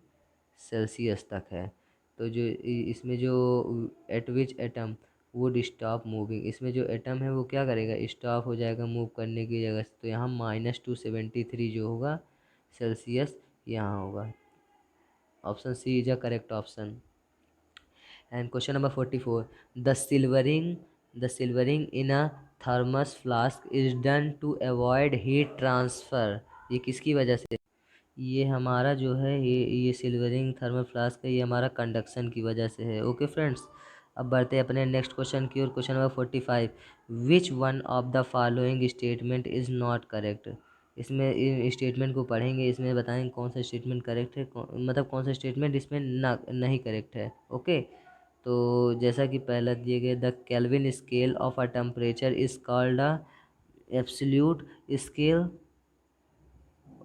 सेल्सियस तक है। तो जो इसमें जो eight which atom would stop moving, इसमें जो एटम है वो क्या करेगा, स्टॉप हो जाएगा मूव करने की जगह से। तो यहाँ -273 जो होगा सेल्सियस यहाँ होगा। Option C is a correct option. And question number 44। The silvering in a thermos flask is done to avoid heat transfer. ये किसकी वजह से, ये हमारा जो है ये सिल्वरिंग थर्मल फ्लास्क है, ये हमारा कंडक्शन की वजह से है। ओके फ्रेंड्स, अब बढ़ते हैं अपने नेक्स्ट क्वेश्चन की ओर। Question number 45। Which one of the following statement is not correct. इसमें इन स्टेटमेंट को पढ़ेंगे, इसमें बताएंगे कौन सा स्टेटमेंट करेक्ट है, मतलब कौन सा स्टेटमेंट इसमें ना नहीं करेक्ट है। ओके, तो जैसा कि पहला दिए गए, the kelvin scale of a temperature is called a absolute scale.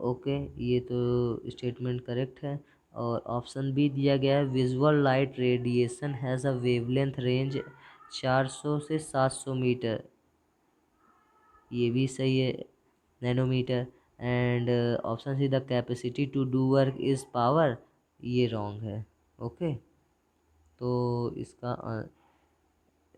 Okay, ये तो स्टेटमेंट करेक्ट है। और ऑप्शन बी दिया गया है, visual light radiation has a wavelength range 400 से 700 मीटर, ये भी सही है, nanometre. And option C, the capacity to do work is power, ये रॉन्ग है। ओके, तो इसका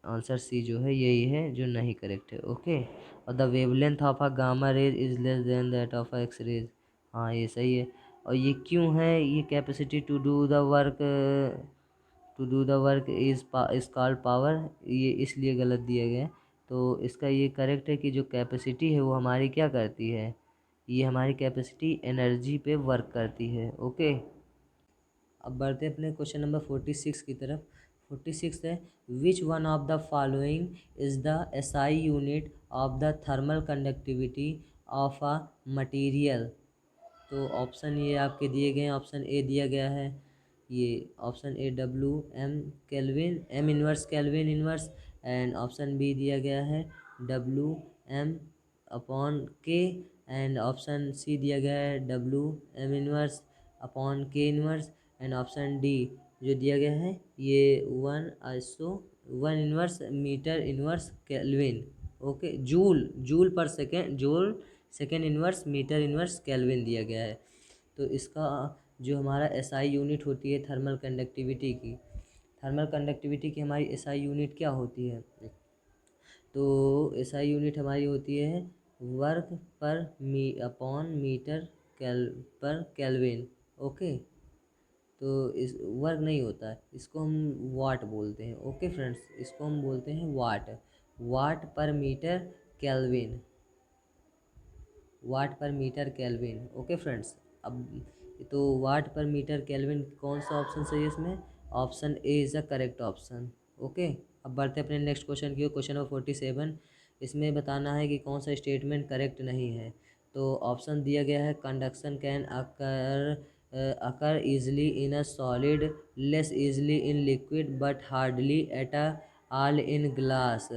आंसर सी जो है यही है जो नहीं करेक्ट है। ओके, और the wavelength of a gamma rays is less than that of a X rays, हाँ ये सही है। और ये क्यों है, ये capacity to do the work, to do the work is called power, ये इसलिए गलत दिया गया है। तो इसका ये करेक्ट है कि जो कैपेसिटी है वो हमारी क्या करती है, ये हमारी कैपेसिटी एनर्जी पे वर्क करती है। ओके, अब बढ़ते हैं अपने क्वेश्चन नंबर 46 की तरफ। 46 है, विच one of the following is the SI unit of the thermal conductivity of a material. तो ऑप्शन ये आपके दिए गए हैं। ऑप्शन ए दिया गया है, ये option A W m Kelvin, M inverse Kelvin inverse, and option B दिया गया है W m/K, and option C दिया गया है W m−1/K inverse, and option D जो दिया गया है ये 1 inverse Kelvin. Okay, joule joule per second, joule second inverse metre inverse Kelvin दिया गया है। तो इसका जो हमारा एसआई यूनिट होती है थर्मल कंडक्टिविटी की, थर्मल कंडक्टिविटी की हमारी एसआई यूनिट क्या होती है, तो एसआई यूनिट हमारी होती है work per upon metre per Kelvin. Okay, तो इस वर्क नहीं होता है, इसको हम वाट बोलते हैं। ओके फ्रेंड्स, इसको हम बोलते हैं वाट, वाट पर मीटर केल्विन, वाट पर मीटर केल्विन। ओके फ्रेंड्स, अब तो वाट पर मीटर केल्विन कौन सा ऑप्शन सही है इसमें, option A is the correct option. Okay, अब बढ़ते हैं अपने नेक्स्ट क्वेश्चन की, क्वेश्चन नंबर 47। इसमें बताना है कि कौन सा स्टेटमेंट करेक्ट नहीं है। तो ऑप्शन दिया गया है, conduction can occur easily in a solid, less easily in liquid, but hardly at a all in glass.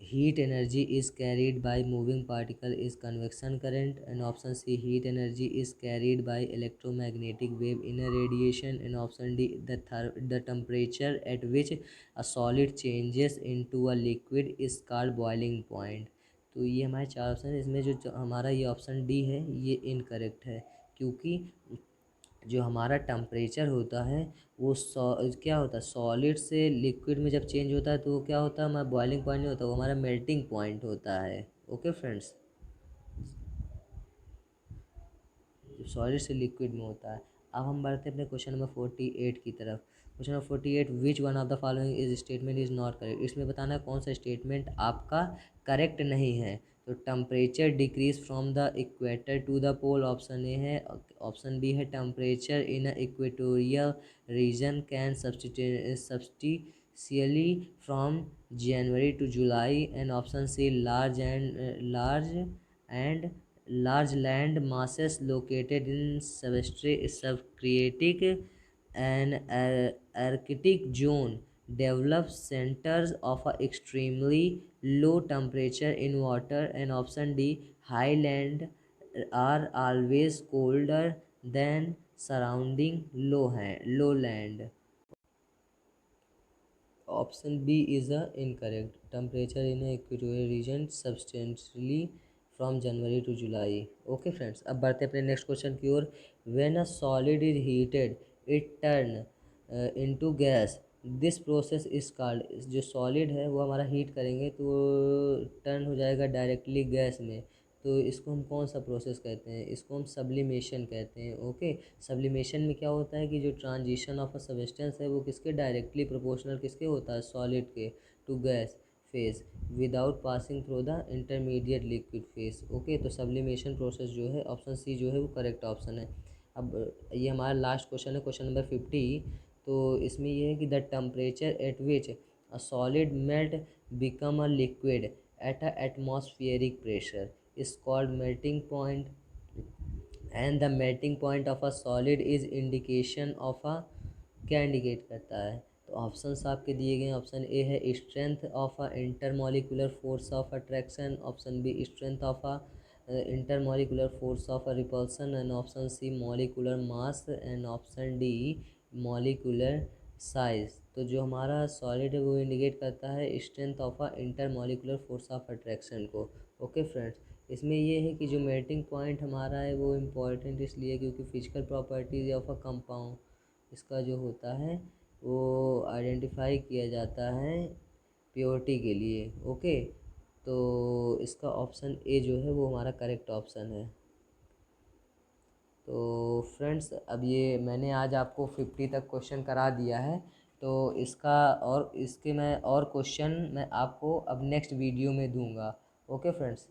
Heat energy is carried by moving particle is convection current, and option C, heat energy is carried by electromagnetic wave in a radiation, and option D, the temperature at which a solid changes into a liquid is called boiling point। तो ये हमारे चार option है, इसमें जो हमारा ये option D है ये इनकरेक्ट है, क्योंकि जो हमारा टेम्परेचर होता है वो क्या होता है, सॉलिड से लिक्विड में जब चेंज होता है तो वो क्या होता है, हमारा बॉइलिंग पॉइंट नहीं होता, वो हमारा मेल्टिंग पॉइंट होता है। ओके फ्रेंड्स, जो सॉलिड से लिक्विड में होता है। अब हम बढ़ते हैं अपने क्वेश्चन नंबर 48 की तरफ। Question number 48, which one of the following is statement is not correct. इसमें बताना है कौन सा स्टेटमेंट आपका करेक्ट नहीं है। तो temperature decrease from the equator to the pole, option A है। ऑप्शन बी है, temperature in equatorial region can substantially from January to July, and option C, large land masses located in subcritic and Arctic zone develop centers of a extremely low temperature in water, and option D, high land are always colder than surrounding low land। Option B is incorrect. Temperature in a equatorial region substantially from January to July. Okay friends, अब बढ़ते हैं अपने next question की ओर। When a solid is heated, it turn into gas. This process is called, जो solid है वो हमारा heat करेंगे तो टर्न हो जाएगा डायरेक्टली गैस में, तो इसको हम कौन सा प्रोसेस कहते हैं, इसको हम सब्लिमेशन कहते हैं। ओके, सब्लिमेशन में क्या होता है कि जो ट्रांजिशन ऑफ अ सब्सटेंस है वो किसके डायरेक्टली प्रोपोर्शनल किसके होता है, सॉलिड के to gas phase without passing through the intermediate liquid phase. Okay, तो सब्लिमेशन प्रोसेस जो है ऑप्शन सी जो है वो करेक्ट ऑप्शन है। अब ये हमारा लास्ट क्वेश्चन है, क्वेश्चन नंबर 50। तो इसमें यह है कि the temperature at which a solid melt become a liquid at a atmospheric pressure is called melting point, and the melting point of a solid is indication of a, क्या indicate करता है, तो options आपके दिए गए हैं। Option A है strength of a intermolecular force of attraction, option B strength of a intermolecular force of a repulsion, and option C molecular mass, and option D molecular size. तो जो हमारा सॉलिड है वो इंडिकेट करता है strength of a intermolecular force of attraction को। Okay friends, इसमें ये है कि जो मेल्टिंग पॉइंट हमारा है वो इम्पॉर्टेंट इसलिए क्योंकि physical properties of a compound इसका जो होता है वो आइडेंटिफाई किया जाता है प्योरिटी के लिए। ओके, तो इसका ऑप्शन ए जो है वो हमारा करेक्ट ऑप्शन है। तो फ्रेंड्स, अब ये मैंने आज आपको 50 तक क्वेश्चन करा दिया है, तो इसका और इसके मैं और क्वेश्चन मैं आपको अब नेक्स्ट वीडियो में दूंगा। ओके फ्रेंड्स,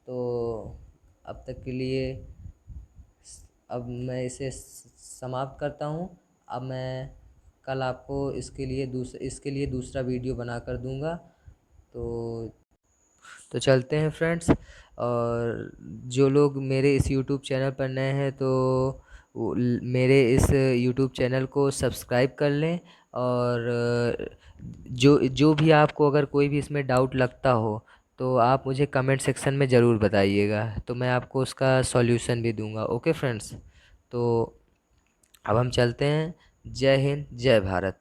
तो अब तक के लिए अब मैं इसे समाप्त करता हूँ। अब मैं कल आपको इसके लिए दूसरा वीडियो बनाकर दूंगा। तो चलते हैं फ्रेंड्स। और जो लोग मेरे इस यूट्यूब चैनल पर नए हैं तो मेरे इस यूट्यूब चैनल को सब्सक्राइब कर लें। और जो जो भी आपको अगर कोई भी इसमें डाउट लगता हो तो आप मुझे कमेंट सेक्शन में ज़रूर बताइएगा, तो मैं आपको उसका सॉल्यूशन भी दूंगा। ओके फ्रेंड्स, तो अब हम चलते हैं। जय हिंद, जय भारत।